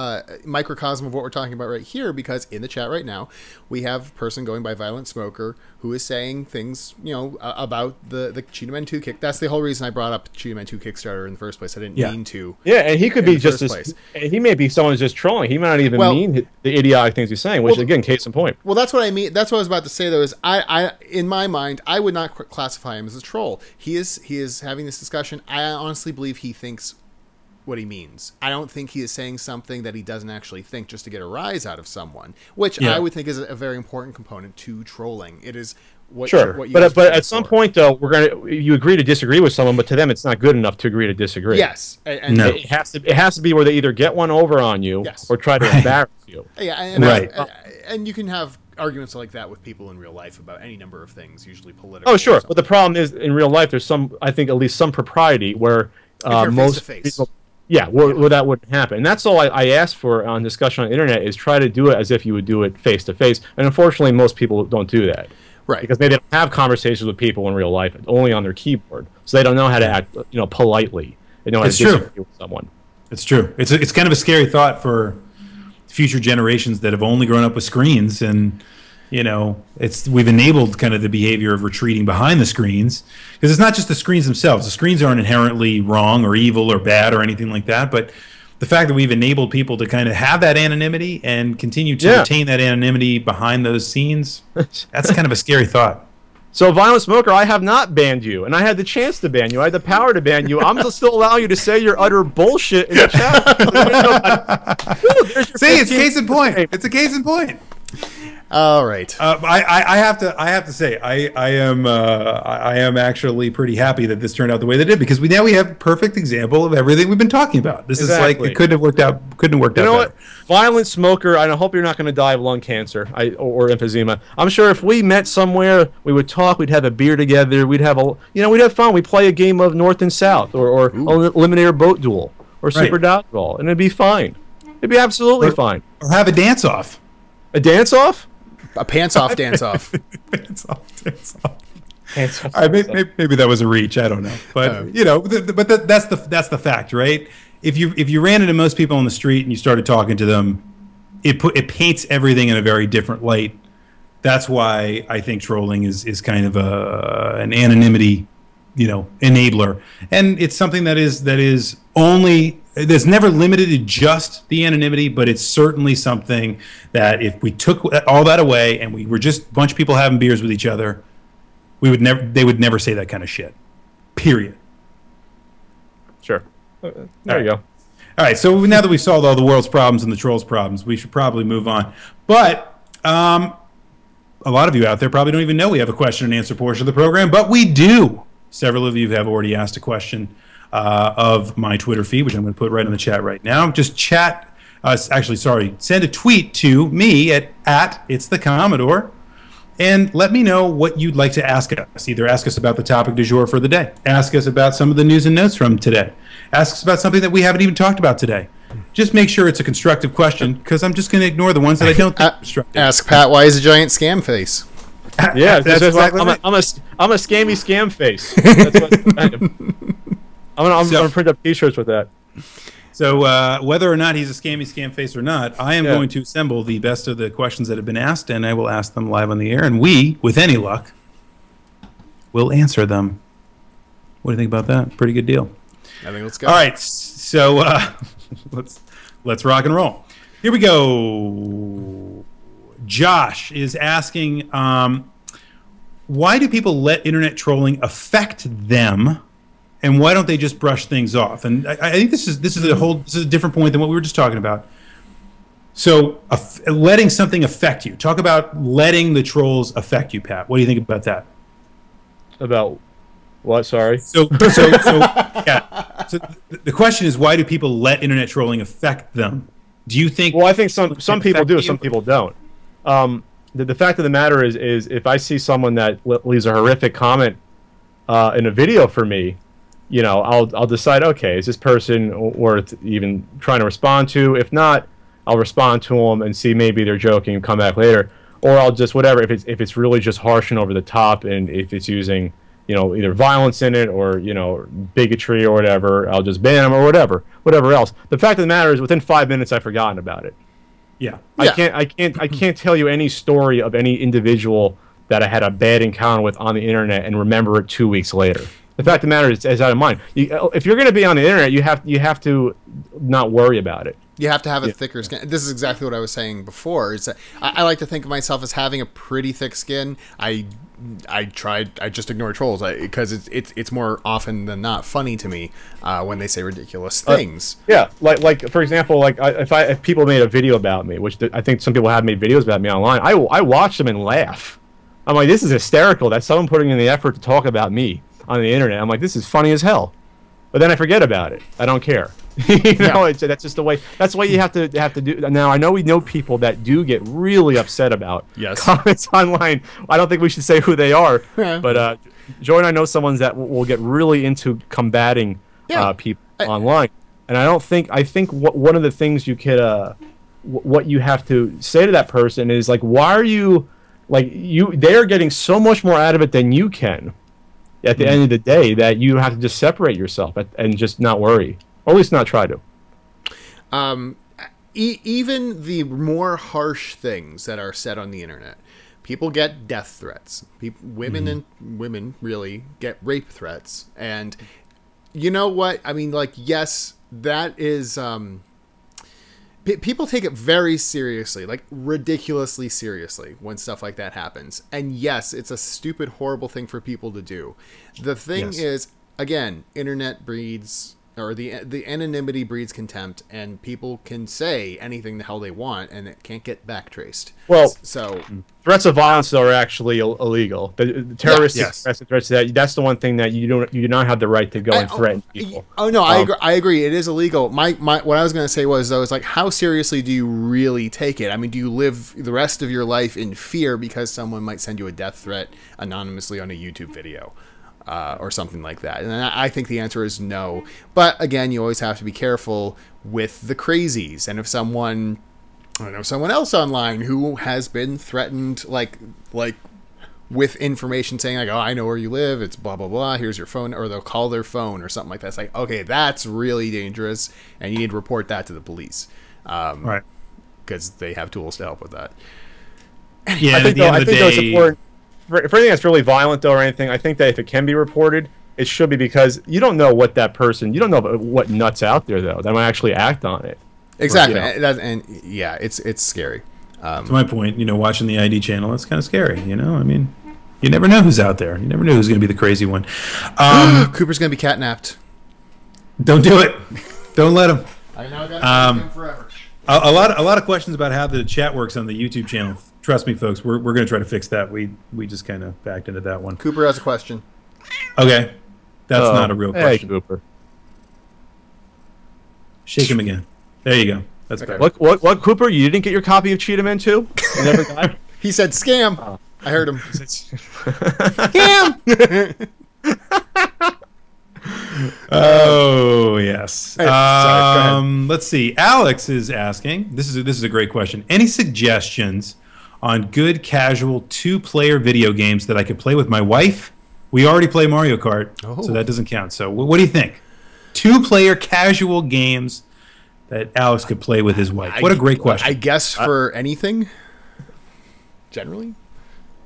microcosm of what we're talking about right here, because in the chat right now, we have a person going by Violent Smoker who is saying things, about the Cheetah Man 2 kick. That's the whole reason I brought up Cheetah Man 2 Kickstarter in the first place. I didn't mean to. Yeah, and he could be just as... He may be someone who's just trolling. He might not even mean the idiotic things he's saying, which, again, case in point. Well, that's what I mean. That's what I was about to say, though, is I in my mind, I would not classify him as a troll. He is having this discussion. I honestly believe he thinks what he means. I don't think he is saying something that he doesn't actually think just to get a rise out of someone, which I would think is a very important component to trolling. It is what you but at some point, though, you agree to disagree with someone, but to them it's not good enough to agree to disagree. Yes, and no. It has to be where they either get one over on you or try to embarrass you. Yeah, and you can have arguments like that with people in real life about any number of things, usually political. Oh, sure, but the problem is in real life there's I think at least some propriety where most people. Yeah, where that wouldn't happen. And that's all I ask for on discussion on the internet is try to do it as if you would do it face-to-face. And unfortunately, most people don't do that. Right. Because maybe they don't have conversations with people in real life, only on their keyboard. So they don't know how to act, politely. They know how to disagree with someone. It's true. It's kind of a scary thought for future generations that have only grown up with screens, and we've enabled kind of the behavior of retreating behind the screens, because it's not just the screens themselves. The screens aren't inherently wrong or evil or bad or anything like that, but the fact that we've enabled people to kind of have that anonymity and continue to retain that anonymity behind those scenes, that's kind of a scary thought. So, Violent Smoker, I have not banned you, and I had the chance to ban you. I had the power to ban you. I'm still allowing you to say your utter bullshit in the chat. See, it's case in point. It's a case in point. All right. I have to say I am actually pretty happy that this turned out the way that it did, because now we have a perfect example of everything we've been talking about. This is like it couldn't have worked out. You know better. What? Violent Smoker. I hope you're not going to die of lung cancer or emphysema. I'm sure if we met somewhere, we would talk. We'd have a beer together. We'd have we'd have fun. We'd play a game of North and South or Eliminator Boat Duel or Super Dodgeball, and it'd be fine. It'd be absolutely fine. Or have a dance off. A dance off. A pants-off dance-off. Pants-off dance-off. Maybe that was a reach. I don't know, but that's the fact, right? If you ran into most people on the street and you started talking to them, it paints everything in a very different light. That's why I think trolling is kind of an anonymity, enabler, and it's something that's never limited to just the anonymity, but it's certainly something that if we took all that away and we were just a bunch of people having beers with each other, they would never say that kind of shit. Period. Sure. There you go. All right, so now that we've solved all the world's problems and the trolls' problems, we should probably move on. But a lot of you out there probably don't even know we have a question and answer portion of the program, but we do. Several of you have already asked a question of my Twitter feed, which I'm going to put right in the chat right now. Just chat Actually, sorry, send a tweet to me at It's the Commodore, and let me know what you'd like to ask us. Either ask us about the topic du jour for the day, ask us about some of the news and notes from today, ask us about something that we haven't even talked about today. Just make sure it's a constructive question, because I'm just going to ignore the ones that I don't think are constructive. Ask Pat why he's a giant scam face. Yeah, that's exactly I'm a scammy scam face. That's what, I'm going to print up T-shirts with that. So whether or not he's a scam face or not, I am going to assemble the best of the questions that have been asked, and I will ask them live on the air, and we, with any luck, will answer them. What do you think about that? Pretty good deal. I think let's go. All right, so let's rock and roll. Here we go. Josh is asking, why do people let internet trolling affect them, and why don't they just brush things off? And I think this is a different point than what we were just talking about. So letting something affect you. Talk about letting the trolls affect you, Pat. What do you think about that? About what? Sorry. So yeah. So the question is, why do people let internet trolling affect them? Do you think? Well, I think some people do, some people don't. The fact of the matter is if I see someone that leaves a horrific comment in a video for me, you know, I'll decide, okay, is this person worth even trying to respond to? If not, I'll respond to them and see maybe they're joking and come back later, or I'll just whatever. If it's really just harsh and over the top, and if it's using, you know, either violence in it or, you know, bigotry or whatever, I'll just ban them or whatever else. The fact of the matter is, within 5 minutes, I've forgotten about it. Yeah. I can't tell you any story of any individual that I had a bad encounter with on the internet and remember it 2 weeks later. The fact of the matter is out of mind. If you're going to be on the internet, you have to not worry about it. You have to have a thicker skin. This is exactly what I was saying before. Is that I like to think of myself as having a pretty thick skin. I just ignore trolls because it's more often than not funny to me when they say ridiculous things. Yeah, like for example, like if people made a video about me, which I think some people have made videos about me online, I watch them and laugh. I'm like, this is hysterical. That's someone putting in the effort to talk about me on the internet. I'm like, this is funny as hell. But then I forget about it. I don't care. You know, that's just the way. That's the way you have to do. Now I know we know people that do get really upset about comments online. I don't think we should say who they are, but Joy and I know someone that will get really into combating people online. And I think one of the things you could what you have to say to that person is like, why are you they're getting so much more out of it than you can at the end of the day, that you have to just separate yourself and just not worry. Or at least not try to. Even the more harsh things that are said on the internet, people get death threats. Women really get rape threats. And you know what? I mean, like, yes, that is... people take it very seriously, like ridiculously seriously, when stuff like that happens. And yes, it's a stupid, horrible thing for people to do. The thing is, again, internet breeds... or the anonymity breeds contempt, and people can say anything the hell they want, and it can't get backtraced. Well, so threats of violence are actually illegal. The terroristic threats, that's the one thing that you do not have the right to go and threaten people. Oh no, I agree. It is illegal. My what I was going to say was, though, is like, how seriously do you really take it? I mean, do you live the rest of your life in fear because someone might send you a death threat anonymously on a YouTube video? Or something like that. And I think the answer is no. But again, you always have to be careful with the crazies. And if someone, I know someone else online who has been threatened, like with information saying like, oh, I know where you live, it's blah, blah, blah, here's your phone, or they'll call their phone or something like that. It's like, okay, that's really dangerous, and you need to report that to the police. Right. Because they have tools to help with that. Yeah, I think those important. For anything that's really violent, though, or anything, I think that if it can be reported, it should be, because you don't know what that person, you don't know what nuts out there, though, that might actually act on it. Exactly. Or, you know. And yeah, it's scary. To my point, watching the ID channel, it's kind of scary, I mean, you never know who's out there. You never know who's going to be the crazy one. Cooper's going to be catnapped. Don't do it. Don't let him. I know I got to him forever. A lot of questions about how the chat works on the YouTube channel. Trust me, folks, we're going to try to fix that. We just kind of backed into that one. Cooper has a question. Okay. That's not a real question. Hey, Cooper. Shake him again. There you go. That's better. What, Cooper? You didn't get your copy of Cheetah Man 2? You never got it? He said scam. I heard him. Scam! Oh, yes. Hey, sorry, go ahead. Let's see. Alex is asking, this is a great question. Any suggestions on good casual 2-player video games that I could play with my wife? We already play Mario Kart, so that doesn't count. So what do you think? 2-player casual games that Alex could play with his wife. What a great question. I guess for anything, generally.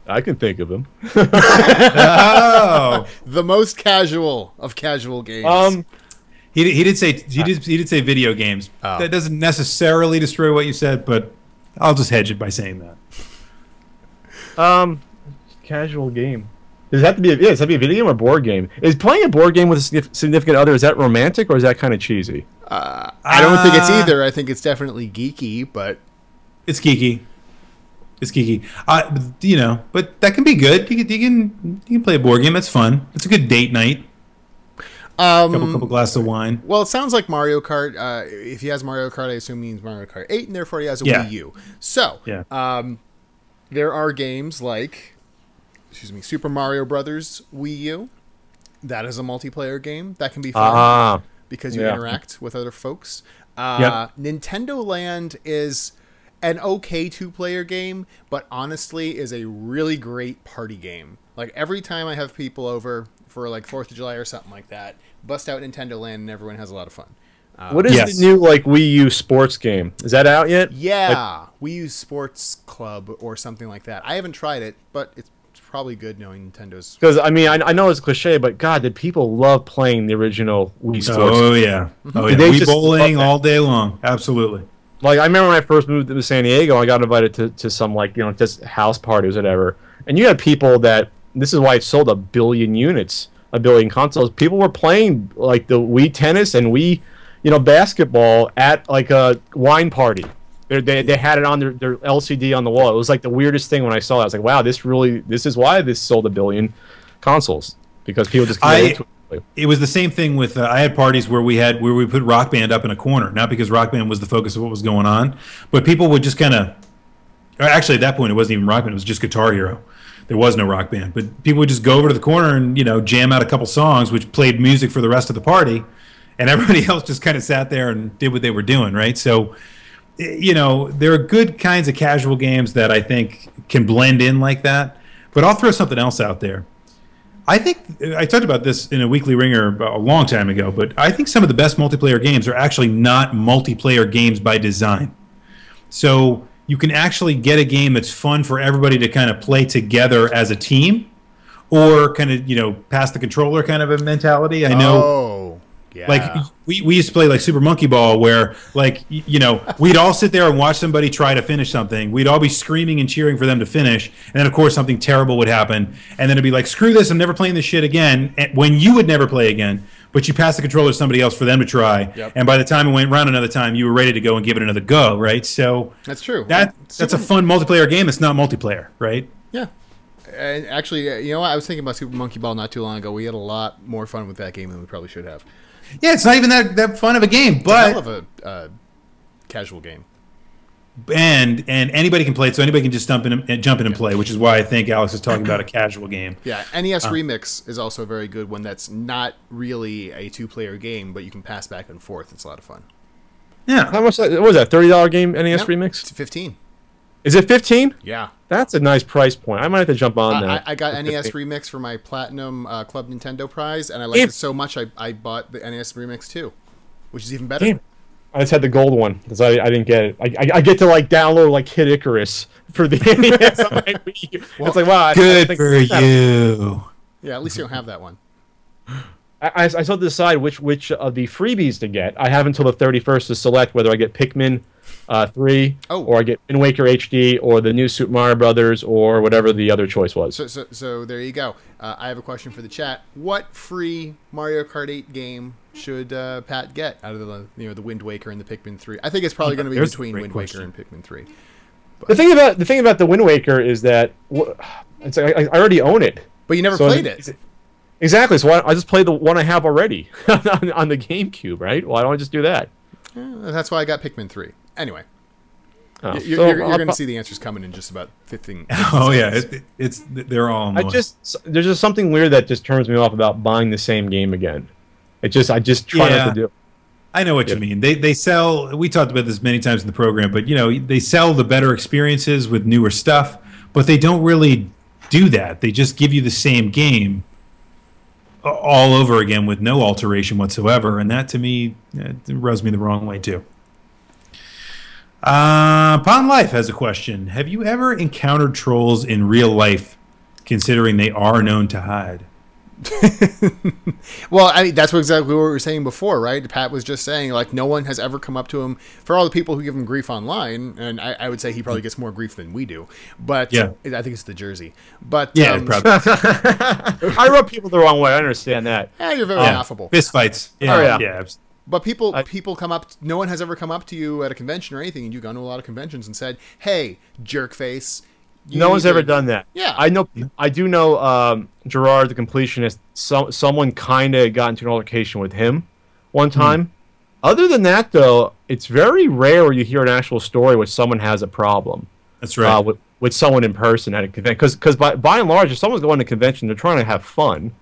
I can think of them. Oh. The most casual of casual games. He did say video games. Oh. That doesn't necessarily destroy what you said, but I'll just hedge it by saying that. Casual game. Does it have to be? Does it have to be a video game or board game? Is playing a board game with a significant other, is that romantic or is that kind of cheesy? I don't think it's either. I think it's definitely geeky, but it's geeky. It's geeky. You know, but that can be good. You can play a board game. That's fun. It's a good date night. Couple glasses of wine. Well, it sounds like Mario Kart. If he has Mario Kart, I assume he means Mario Kart 8, and therefore he has a Wii U. So, there are games like, Super Mario Brothers Wii U. That is a multiplayer game. That can be fun because you interact with other folks. Nintendo Land is an okay 2-player game, but honestly is a really great party game. Like, every time I have people over for like 4th of July or something like that, bust out Nintendo Land and everyone has a lot of fun. What is the new like Wii U sports game? Is that out yet? Yeah, Wii U Sports Club or something like that. I haven't tried it, but it's probably good knowing Nintendo's. Because I mean, I know it's a cliche, but God, did people love playing the original Wii Sports? Oh yeah, Wii bowling all day long. Absolutely. Like, I remember when I first moved to San Diego, I got invited to some, like, you know, just house parties, whatever. And you had people that, this is why it sold 1 billion units, 1 billion consoles. People were playing, like, the Wii Tennis and Wii, you know, basketball at, like, a wine party. They had it on their LCD on the wall. It was, like, the weirdest thing when I saw it. I was like, wow, this is why this sold 1 billion consoles. Because people just get into it. It was the same thing with I had parties where we put Rock Band up in a corner, not because Rock Band was the focus of what was going on, but people would just kind of, actually at that point it wasn't even Rock Band, it was just Guitar Hero. There was no Rock Band, but people would just go over to the corner and, you know, jam out a couple songs which played music for the rest of the party, and everybody else just kind of sat there and did what they were doing, right? So, you know, there are good kinds of casual games that I think can blend in like that, but I'll throw something else out there. I think I talked about this in a Weekly Ringer a long time ago, but I think some of the best multiplayer games are actually not multiplayer games by design. So you can actually get a game that's fun for everybody to kind of play together as a team, or kind of, you know, pass the controller kind of a mentality. I know, like we used to play like Super Monkey Ball, where, like, you know, we'd all sit there and watch somebody try to finish something. We'd all be screaming and cheering for them to finish, and then of course something terrible would happen, and then it'd be like, screw this, I'm never playing this shit again. And when you would never play again, but you passed the controller to somebody else for them to try, and by the time it went round another time, you were ready to go and give it another go, right? So that's true. That's a fun multiplayer game. It's not multiplayer, right? Yeah. And actually, you know what? I was thinking about Super Monkey Ball not too long ago. We had a lot more fun with that game than we probably should have. Yeah, it's not even that fun of a game, but it's a hell of a casual game. And anybody can play it, so anybody can just jump in and play, which is why I think Alex is talking about a casual game. Yeah, NES Remix is also a very good one. That's not really a 2-player game, but you can pass back and forth. It's a lot of fun. Yeah. How much was that? $30 game NES Remix? It's 15. Is it 15? Yeah. That's a nice price point. I might have to jump on that. I got NES Remix for my Platinum Club Nintendo prize, and I liked it so much I bought the NES Remix too, which is even better. Damn. I just had the gold one because I didn't get it. I get to like download like Kid Icarus for the NES. Well, it's like, wow, good for you. Yeah, at least you don't have that one. I still have to decide which of the freebies to get. I have until the 31st to select whether I get Pikmin 3, or I get Wind Waker HD, or the new Super Mario Brothers, or whatever the other choice was. So there you go. I have a question for the chat. What free Mario Kart 8 game should Pat get out of the Wind Waker and the Pikmin 3? I think it's probably going to be between Wind Waker and Pikmin 3. But the thing about the Wind Waker is that it's I already own it, but you never played it. Exactly. So I just play the one I have already on the GameCube, right? Why don't I just do that? That's why I got Pikmin 3. anyway. Oh, You're going to see the answers coming in just about 15 Oh yeah, they're all annoying. There's just something weird that just turns me off about buying the same game again. I just try not to do it. I know what you mean. They sell. We talked about this many times in the program, but they sell the better experiences with newer stuff, but they don't really do that. They just give you the same game all over again with no alteration whatsoever, and that to me it rubs me the wrong way too. Pond Life has a question. Have you ever encountered trolls in real life, considering they are known to hide? Well, I mean, that's exactly what we were saying before, right? Pat was just saying, like, no one has ever come up to him. For all the people who give him grief online, and I would say he probably gets more grief than we do. But I think it's the jersey. But probably. I rub people the wrong way. I understand that. Yeah, you're very affable. Fist fights. Yeah. But people come up. No one has ever come up to you at a convention or anything, and you've gone to a lot of conventions and said, "Hey, jerk face." No one's ever done that. Yeah, I do know Gerard the completionist. Someone kind of got into an altercation with him one time. Other than that, though, it's very rare where you hear an actual story where someone has a problem. That's right. With someone in person at a convention, because by and large, if someone's going to a convention, they're trying to have fun.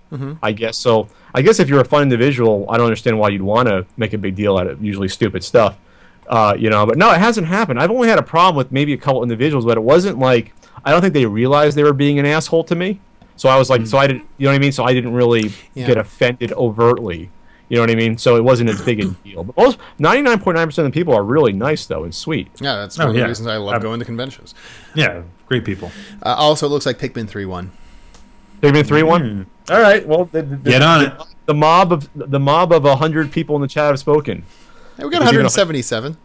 I guess so. I guess if you're a fun individual, I don't understand why you'd want to make a big deal out of usually stupid stuff. But no, it hasn't happened. I've only had a problem with maybe a couple individuals, but it wasn't like, I don't think they realized they were being an asshole to me. So I was like, so I didn't, you know what I mean? So I didn't really get offended overtly. You know what I mean? So it wasn't as big a deal. But most 99.9% of the people are really nice, though, and sweet. Yeah, that's one of the reasons I love going to conventions. Yeah, great people. Also, it looks like Pikmin 3 won. Pikmin 3 won? All right, well, get on it. The mob of 100 people in the chat have spoken. Hey, we got 177.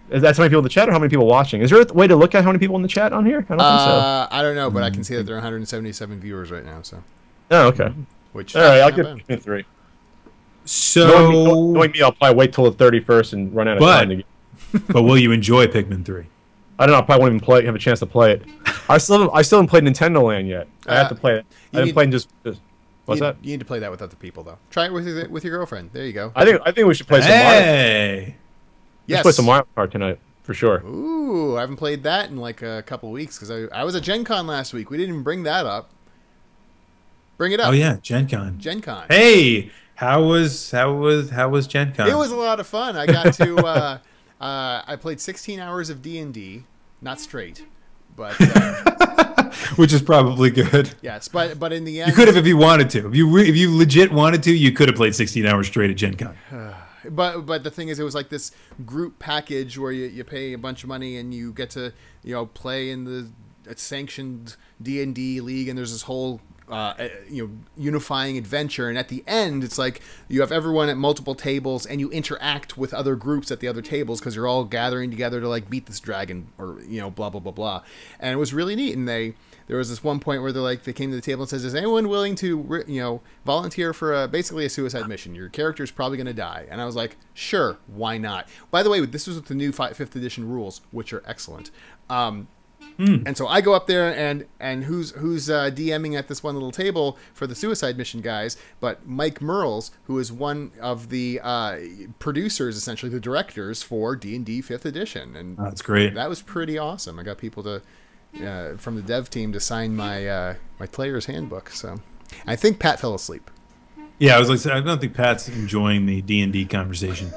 That's how many people in the chat, or how many people watching? Is there a way to look at how many people in the chat on here? I don't think so. I don't know, but I can see that there are 177 viewers right now. So. Oh, okay. Which? All right, I'll give Pikmin 3. So, knowing me, I'll probably wait till the 31st and run out of time to get. But will you enjoy Pikmin 3? I don't know. I probably won't even have a chance to play it. I still haven't played Nintendo Land yet. I have to play it. I haven't played just. What's that? You need to play that with other people, though. Try it with your girlfriend. There you go. I think we should play some Mario. Yes. Let's play some Mario Kart tonight for sure. Ooh, I haven't played that in like a couple of weeks because I was at Gen Con last week. We didn't even bring that up. Bring it up. Oh yeah, Gen Con. Gen Con. Hey, how was Gen Con? It was a lot of fun. I got to I played 16 hours of D&D, not straight, but which is probably good. Yes, but in the end, you could have if you wanted to. If you legit wanted to, you could have played 16 hours straight at Gen Con. But the thing is, it was like this group package where you pay a bunch of money and you get to play in the sanctioned D&D league, and there's this whole unifying adventure, and at the end it's like you have everyone at multiple tables and you interact with other groups at the other tables because you're all gathering together to like beat this dragon or blah blah blah blah. And it was really neat. And there was this one point where they came to the table and says, is anyone willing to volunteer for basically a suicide mission? Your character's probably going to die. And I was like, sure, why not? By the way, this was with the new 5th edition rules, which are excellent. And so I go up there, and who's DMing at this one little table for the suicide mission guys, but Mike Merles, who is one of the producers, essentially the directors for D&D 5th edition. And that's great. That was pretty awesome. I got people from the dev team to sign my my player's handbook. So I think Pat fell asleep. Yeah, I was like, I don't think Pat's enjoying the D&D conversation.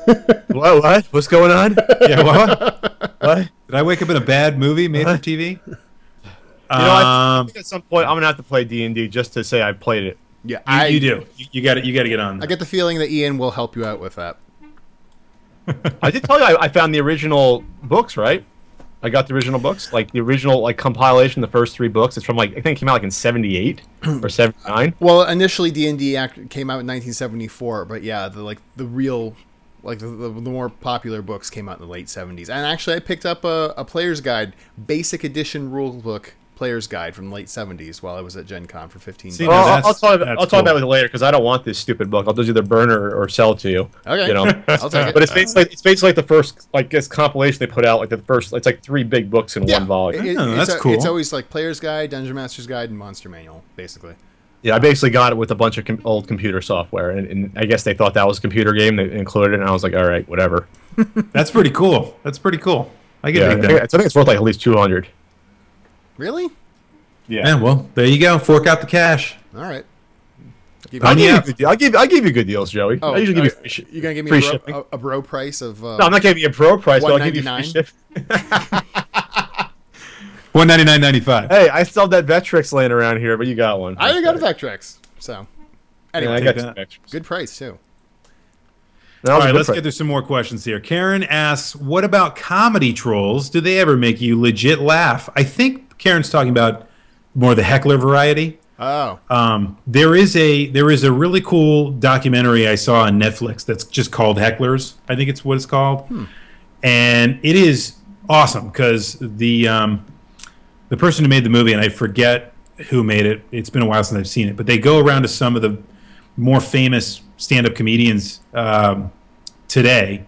What? What's going on? Yeah, what? Did I wake up in a bad movie made for TV? I think at some point I'm gonna have to play D&D just to say I played it. Yeah, you do. You got to get on. I get the feeling that Ian will help you out with that. I did tell you I found the original books, right? I got the original books, like the original compilation, the first 3 books. It's from I think it came out in 78 or 79. Well, initially D&D came out in 1974, but yeah, the real the more popular books came out in the late 70s. And actually, I picked up a player's guide, basic edition rule book player's guide from the late 70s while I was at Gen Con for 15 days. I'll talk about it later because I don't want this stupid book. I'll just either burn or sell it to you. Okay, I'll take it. But it's basically like the first this compilation they put out, like the first. It's like 3 big books in one volume. That's cool. It's always like player's guide, dungeon master's guide, and monster manual, basically. Yeah, I basically got it with a bunch of old computer software, and I guess they thought that was a computer game. They included it, and I was like, all right, whatever. That's pretty cool. That's pretty cool. I get I think it's worth like at least 200. Really? Yeah. Well, there you go. Fork out the cash. All right. I'll give you good deals, Joey. I usually give you free you gonna give free me shipping. a bro price of? No, I'm not giving you a pro price, but I'll give you free shipping. $199.95. Hey, I still have that Vectrex laying around here, but you got one. I got a Vectrex. So, anyway, I got some Vectrex. Good price too. All right, let's get through some more questions here. Karen asks, what about comedy trolls? Do they ever make you legit laugh? I think Karen's talking about more the heckler variety. Oh. There is a really cool documentary I saw on Netflix that's just called Hecklers. I think it's what it's called. And it is awesome because the person who made the movie, and I forget who made it. It's been a while since I've seen it, but they go around to some of the more famous stand-up comedians today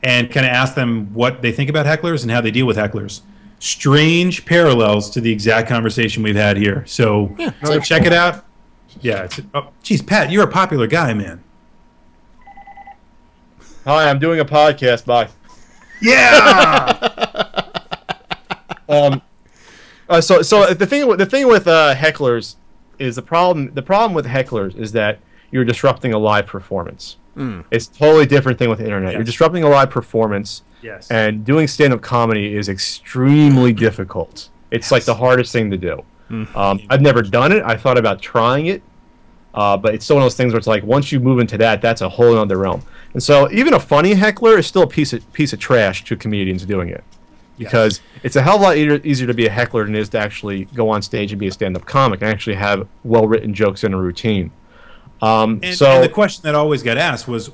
and kind of ask them what they think about hecklers and how they deal with hecklers. Strange parallels to the exact conversation we've had here. So check it out. Yeah. Geez, Pat, you're a popular guy, man. Hi, I'm doing a podcast. Bye. Yeah. So the thing with hecklers is the problem with hecklers is that you're disrupting a live performance. It's a totally different thing with the internet. You're disrupting a live performance. Yes. And doing stand-up comedy is extremely difficult. It's like the hardest thing to do. I've never done it. I thought about trying it, but it's still one of those things where it's like once you move into that, that's a whole other realm. And so even a funny heckler is still a piece of trash to comedians doing it, because it's a hell of a lot easier to be a heckler than it is to actually go on stage and be a stand-up comic and actually have well-written jokes in a routine. And the question that always got asked was,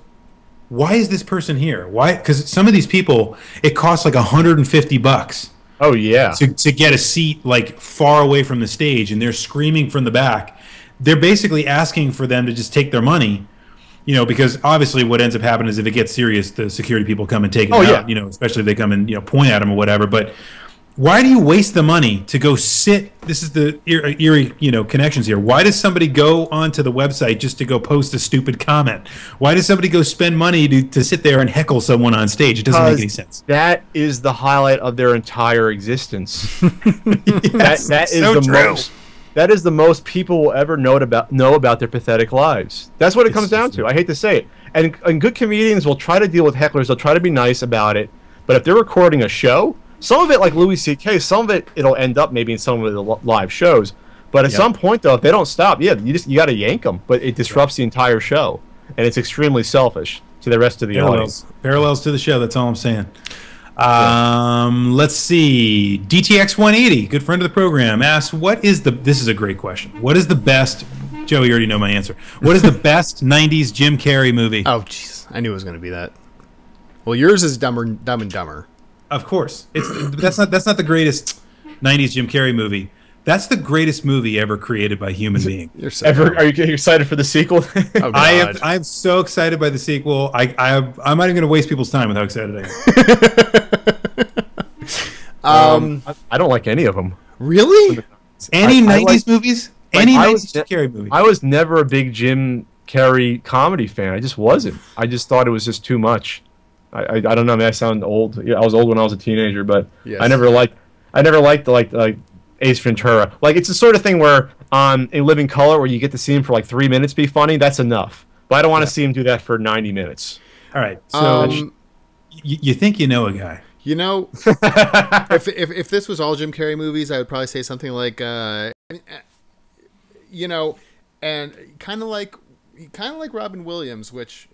why is this person here? Why? Because some of these people, it costs like $150. Oh yeah. To get a seat like far away from the stage, and they're screaming from the back. They're basically asking for them to just take their money, because obviously what ends up happening is if it gets serious, the security people come and take it out. Especially if they come and point at them or whatever. But why do you waste the money to go sit? This is the eerie, connections here. Why does somebody go onto the website just to go post a stupid comment? Why does somebody go spend money to sit there and heckle someone on stage? It doesn't make any sense. That is the highlight of their entire existence. That is the most people will ever know about their pathetic lives. That's what it comes down to. I hate to say it. And good comedians will try to deal with hecklers. They'll try to be nice about it. But if they're recording a show, some of it, like Louis C.K., some of it'll end up maybe in some of the live shows. But at some point, though, if they don't stop, you got to yank them. But it disrupts the entire show, and it's extremely selfish to the rest of the audience. Parallels to the show. That's all I'm saying. Let's see. DTX 180, good friend of the program, asks, this is a great question. What is the best, Joey, you already know my answer. What is the best 90s Jim Carrey movie? Oh, jeez. I knew it was going to be that. Well, yours is Dumb and Dumber. Of course. That's not the greatest 90s Jim Carrey movie. That's the greatest movie ever created by a human being. Are you excited for the sequel? Oh, God. I'm so excited by the sequel. I'm not even going to waste people's time with how excited I am. I don't like any of them. Really? Any 90s movies? Any 90s Jim Carrey movie? I was never a big Jim Carrey comedy fan. I just wasn't. I just thought it was just too much. I don't know. I mean, I sound old. Yeah, I was old when I was a teenager, but I never liked like Ace Ventura. Like, it's the sort of thing where in Living Color, where you get to see him for like 3 minutes be funny, that's enough. But I don't want to see him do that for 90 minutes. All right. So you think you know a guy? If this was all Jim Carrey movies, I would probably say something like, and kind of like Robin Williams, which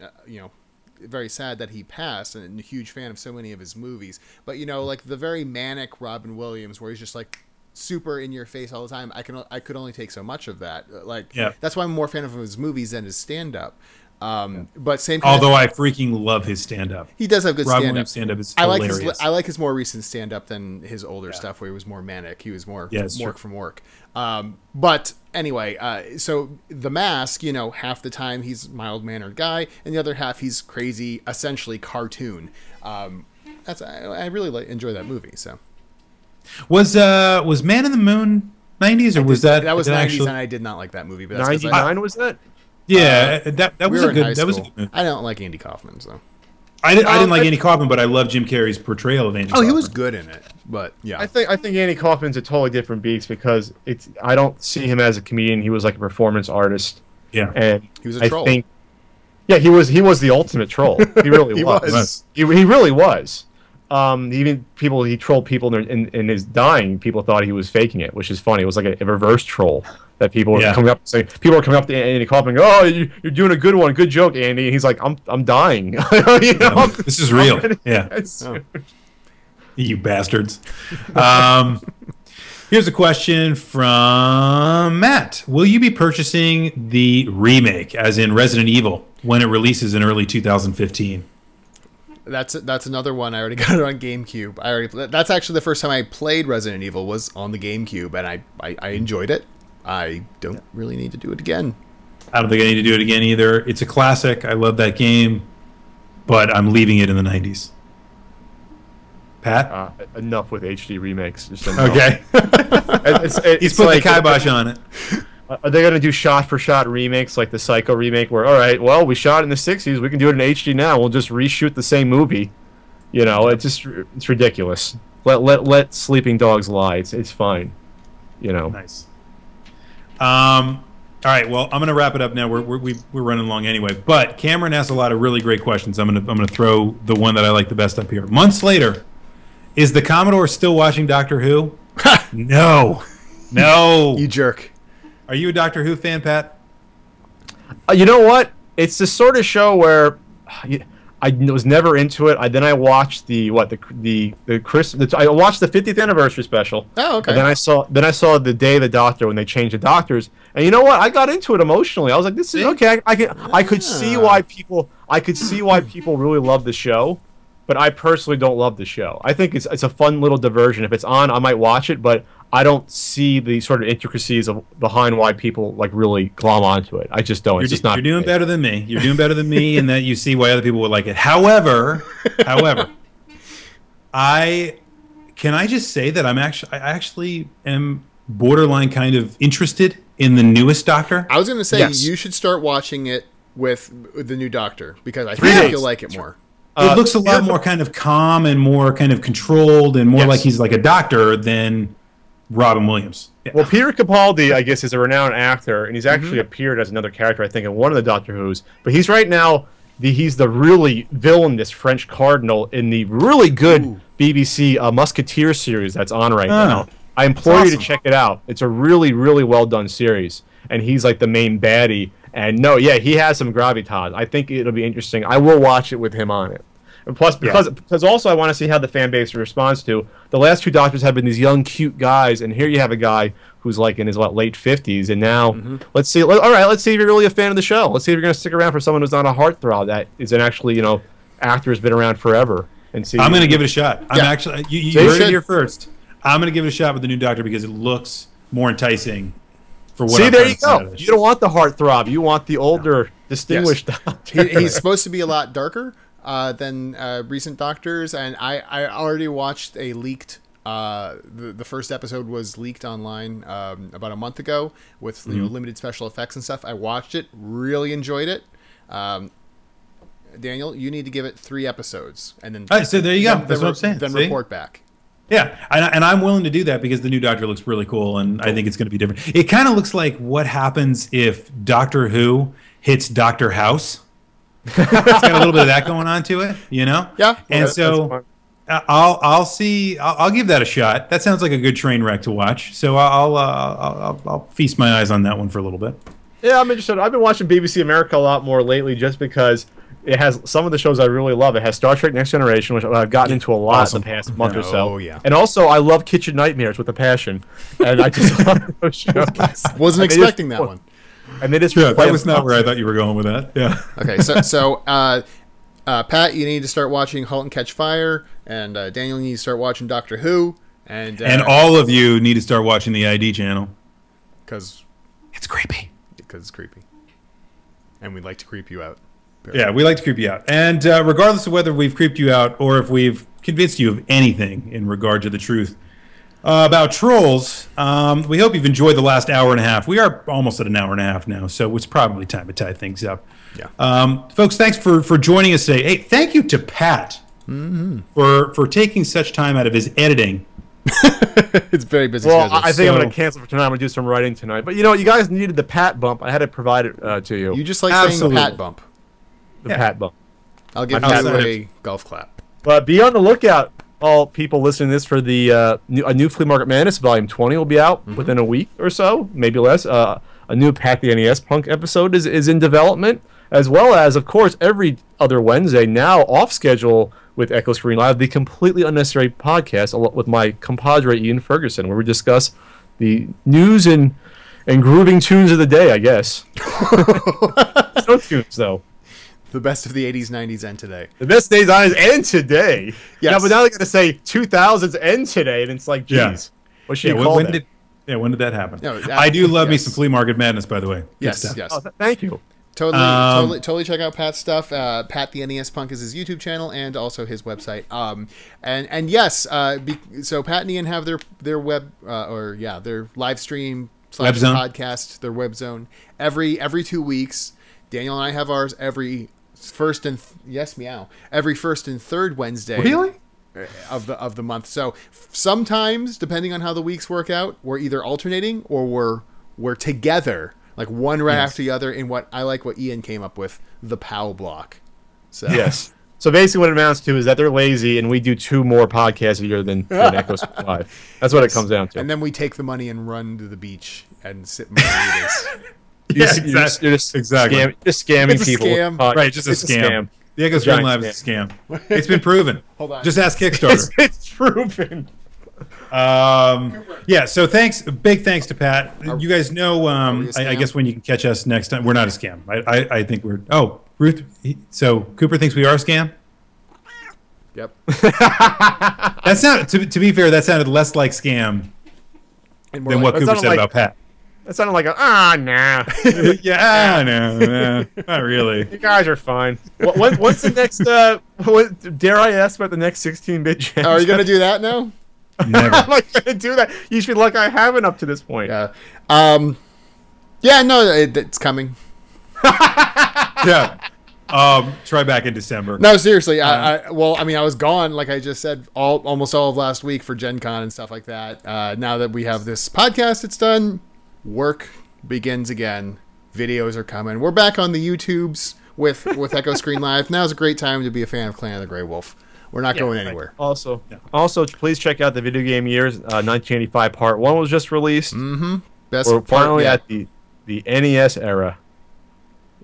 very sad that he passed, and a huge fan of so many of his movies. But like the very manic Robin Williams, where he's just like super in your face all the time. I could only take so much of that. That's why I'm more a fan of his movies than his stand up. But same. Although I freaking love his stand up. He does have good Robin stand up. Williams stand up is hilarious. I like his more recent stand up than his older stuff, where he was more manic. He was more work from work. But anyway, so The Mask, half the time he's mild mannered guy, and the other half he's crazy, essentially cartoon. I really enjoy that movie. So was Man in the Moon 90s or was that was 90s? And I did not like that movie. But that's 99 was that? Yeah, that was a good movie. I don't like Andy Kaufman, so. I didn't like Andy Kaufman, but I love Jim Carrey's portrayal of Andy Kaufman. He was good in it, but yeah. I think Andy Kaufman's a totally different beast because I don't see him as a comedian. He was like a performance artist. Yeah. And he was a troll. He was the ultimate troll. He really was. He really was. Even he trolled people in his dying. People thought he was faking it, which is funny. It was like a reverse troll that people were coming up saying. People were coming up to Andy Kaufman, and go, "Oh, you're doing a good one, good joke, Andy." And he's like, "I'm dying." This is real. You bastards. Here's a question from Matt. Will you be purchasing the remake, as in Resident Evil, when it releases in early 2015? That's another one. I already got it on GameCube. That's actually the first time I played Resident Evil was on the GameCube, and I enjoyed it. I don't really need to do it again. I don't think I need to do it again either. It's a classic. I love that game, but I'm leaving it in the 90s. Pat? Enough with HD remakes. Just okay. He's put the kibosh on it. Are they going to do shot-for-shot remakes like the Psycho remake where, all right, well, we shot it in the 60s, we can do it in HD now, we'll just reshoot the same movie. You know, it's ridiculous. Let sleeping dogs lie. It's fine. You know. Nice. All right, well, I'm going to wrap it up now. We're running long anyway. But Cameron asked a lot of really great questions. I'm going to throw the one that I like the best up here. Months later, is the Commodore still watching Doctor Who? No. You jerk. Are you a Doctor Who fan, Pat? You know what? It's the sort of show where I was never into it. Then I watched I watched the 50th anniversary special. Oh, okay. And then I saw the Day of the Doctor when they changed the Doctors. And you know what? I got into it emotionally. I was like, this is okay. I could see why people really love the show, but I personally don't love the show. I think it's a fun little diversion. If it's on, I might watch it, but I don't see the sort of intricacies behind why people like really glom onto it. I just don't. You're doing better than me. You're doing better than me in that you see why other people would like it. However, I just say that I actually am borderline kind of interested in the newest Doctor. I was going to say you should start watching it with the new Doctor because I think you'll like it more. It looks a lot more kind of calm and more kind of controlled and more like he's like a doctor than Robin Williams. Yeah. Well, Peter Capaldi, I guess, is a renowned actor, and he's actually appeared as another character, I think, in one of the Doctor Who's. But he's right now, he's the really villainous French Cardinal in the really good BBC Musketeer series that's on right now. I implore you to check it out. It's a really, really well-done series, and he's like the main baddie. And he has some gravitas. I think it'll be interesting. I will watch it with him on it. And plus, because also I want to see how the fan base responds to the last two Doctors have been these young, cute guys, and here you have a guy who's like in his late 50s, and now let's see. All right, let's see if you're really a fan of the show. Let's see if you're going to stick around for someone who's not a heartthrob that is an actually actor who's been around forever. And see, I'm going to give it a shot. I'm actually you heard it here first. I'm going to give it a shot with the new Doctor because it looks more enticing. There you go. You don't want the heartthrob. You want the older, distinguished Doctor. He's supposed to be a lot darker than recent Doctors, and I already watched a leaked. The first episode was leaked online about a month ago with limited special effects and stuff. I watched it, really enjoyed it. Daniel, you need to give it 3 episodes, and then. All right, so there you go. That's what I'm saying. Then report back. Yeah, and I'm willing to do that because the new Doctor looks really cool, and I think it's going to be different. It kind of looks like what happens if Doctor Who hits Doctor House. It's got a little bit of that going on to it, Yeah. And so I'll see. I'll give that a shot. That sounds like a good train wreck to watch. So I'll feast my eyes on that one for a little bit. Yeah, I'm interested. I've been watching BBC America a lot more lately, just because it has some of the shows I really love. It has Star Trek Next Generation, which I've gotten into a lot in the past month or so. Oh, yeah. And also, I love Kitchen Nightmares with a passion. And I just love those shows. Wasn't expecting that one. And they just that was not where I thought you were going with that. Yeah. Okay, so Pat, you need to start watching *Halt and Catch Fire*, and Daniel, you need to start watching *Doctor Who*, and all of you need to start watching the ID channel because it's creepy. Because it's creepy, and we'd like to creep you out. Yeah, we like to creep you out. And regardless of whether we've creeped you out or if we've convinced you of anything in regard to the truth about trolls. We hope you've enjoyed the last hour and a half. We are almost at an hour and a half now, so it's probably time to tie things up. Yeah. Folks, thanks for joining us today. Hey, thank you to Pat for taking such time out of his editing. It's very busy. Well, I think I'm going to cancel for tonight. I'm going to do some writing tonight. But you know, you guys needed the Pat bump. I had to provide it to you. You just like saying the Pat bump. The Pat bump. I'll give you a golf clap. But be on the lookout, all people listening to this, for the a new Flea Market Madness Volume 20 will be out within a week or so, maybe less. A new Pat the NES Punk episode is in development, as well as, of course, every other Wednesday, now off schedule with Echo Screen Live, the Completely Unnecessary podcast with my compadre Ian Ferguson, where we discuss the news and grooving tunes of the day, I guess. No tunes, though. The best of the 80s, 90s, and today. The best days on is and today. Yes. Yeah, but now they're going to say 2000s and today, and it's like, geez. What should you call that? When did that happen? No, I do love me some Flea Market Madness, by the way. Yes. Oh, thank you. Totally check out Pat's stuff. Pat the NES Punk is his YouTube channel and also his website. And yes, so Pat and Ian have their web their live stream / podcast, their web zone every 2 weeks. Daniel and I have ours every first and third Wednesday. Really? Of the month. So sometimes, depending on how the weeks work out, we're either alternating or we're together. Like one right after the other in what Ian came up with, the POW block. So. Yes. So basically what it amounts to is that they're lazy and we do 2 more podcasts a year than Echo Live. That's what it comes down to. And then we take the money and run to the beach and sit margaritas. You're just scamming people. Scam. Right, just a scam. The Echo Screen Live is a scam. It's been proven. Hold on. Just ask Kickstarter. It's proven. Yeah, so big thanks to Pat. You guys know, I guess when you can catch us next time, we're not a scam. I think we're, Ruth, so Cooper thinks we are a scam? Yep. That's not, to be fair, that sounded less like scam than what Cooper said about Pat. That sounded like nah. Yeah, no, not really. You guys are fine. What's the next, dare I ask about the next 16-bit gen? Are you going to do that now? Never. I'm not going to do that. You should like I haven't up to this point. Yeah. No, it's coming. Yeah. Try back in December. No, seriously. I was gone, like I just said, almost all of last week for Gen Con and stuff like that. Now that we have this podcast, it's done. Work begins again. Videos are coming. We're back on the YouTubes with Echo Screen Live. Now's a great time to be a fan of Clan of the Grey Wolf. We're not going anywhere. Also, please check out the Video Game Years 1985 Part 1 was just released. Mm-hmm. We're finally at the NES era.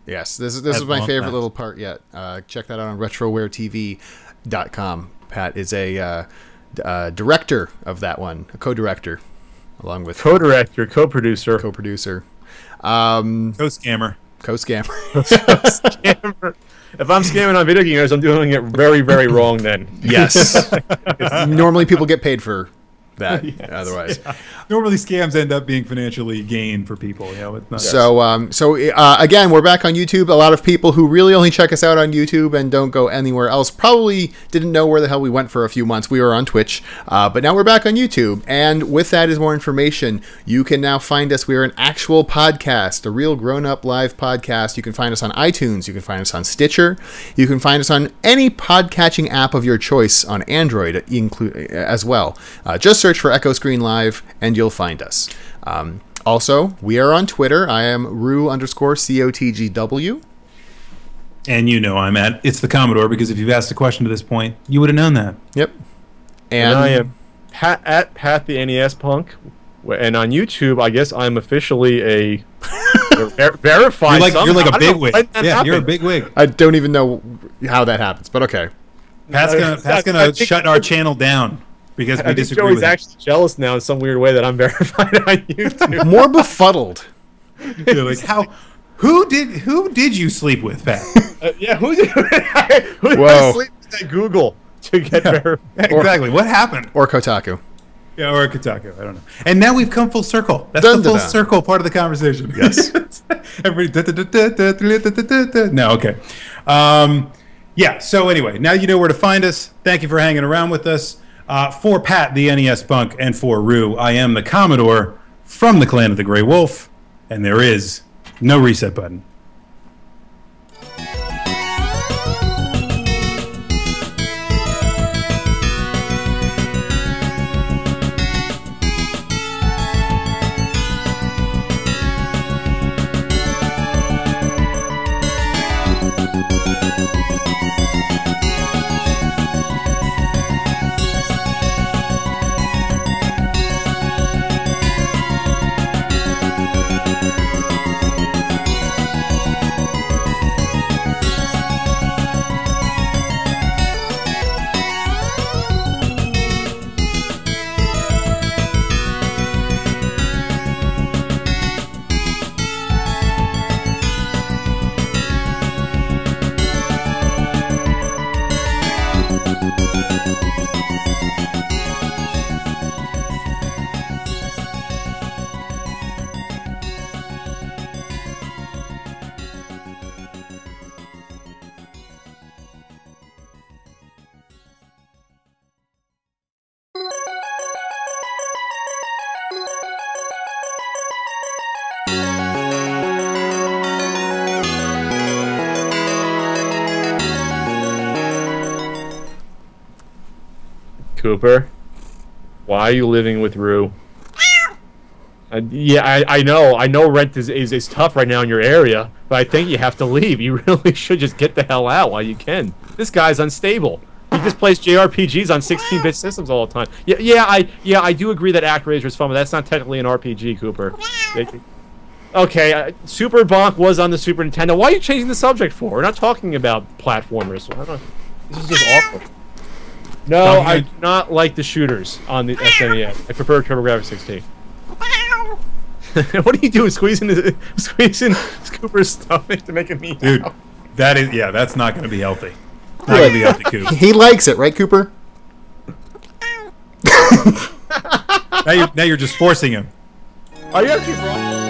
Yes, this is my favorite little part yet. Check that out on RetroWareTV.com. Pat is a director of that one, a co-director, along with co-director, co-producer, co-scammer. If I'm scamming on video games, I'm doing it very, very wrong then. Yes. Normally people get paid for that. Yes. Otherwise. Yeah. Normally scams end up being financially gained for people. You know, it's not So again, we're back on YouTube. A lot of people who really only check us out on YouTube and don't go anywhere else probably didn't know where the hell we went for a few months. We were on Twitch, but now we're back on YouTube. And with that is more information. You can now find us. We are an actual podcast, a real grown-up live podcast. You can find us on iTunes. You can find us on Stitcher. You can find us on any podcatching app of your choice on Android as well. Just search for Echo Screen Live and you'll find us. Also, we are on Twitter. I am Rue_COTGW. And you know I'm at It's the Commodore, because if you've asked a question to this point, you would have known that. Yep. And I am at Pat the NES Punk. And on YouTube, I guess I'm officially a verified. You're like a bigwig. Yeah, you're a bigwig. I don't even know how that happens, but okay. Pat's gonna shut our channel down. Because we disagree Joey's actually jealous now in some weird way that I'm verified on YouTube. More befuddled. Like, who did you sleep with, Pat? Who did I sleep with at Google to get verified? Exactly. What happened? Or Kotaku. Yeah, or Kotaku. I don't know. And now we've come full circle. That's the full circle part of the conversation. Yes. Everybody. No, okay. Yeah. So anyway, now you know where to find us. Thank you for hanging around with us. For Pat, the NES Punk, and for Rue, I am the Commodore from the Clan of the Grey Wolf, and there is no reset button. Cooper, why are you living with Rue? Yeah, I know rent is tough right now in your area, but I think you have to leave. You really should just get the hell out while you can. This guy's unstable. He just plays JRPGs on 16-bit systems all the time. Yeah, I do agree that ActRaiser is fun, but that's not technically an RPG, Cooper. Okay, Super Bonk was on the Super Nintendo. Why are you changing the subject for? We're not talking about platformers. This is just awful. No, I do not like the shooters on the SNES. I prefer TurboGrafx 16. What are you doing? Squeezing Cooper's stomach to make him eat? Dude, that's not going to be healthy. Not going to be healthy, Coop. He likes it, right, Cooper? Now you're just forcing him. Are you actually wrong?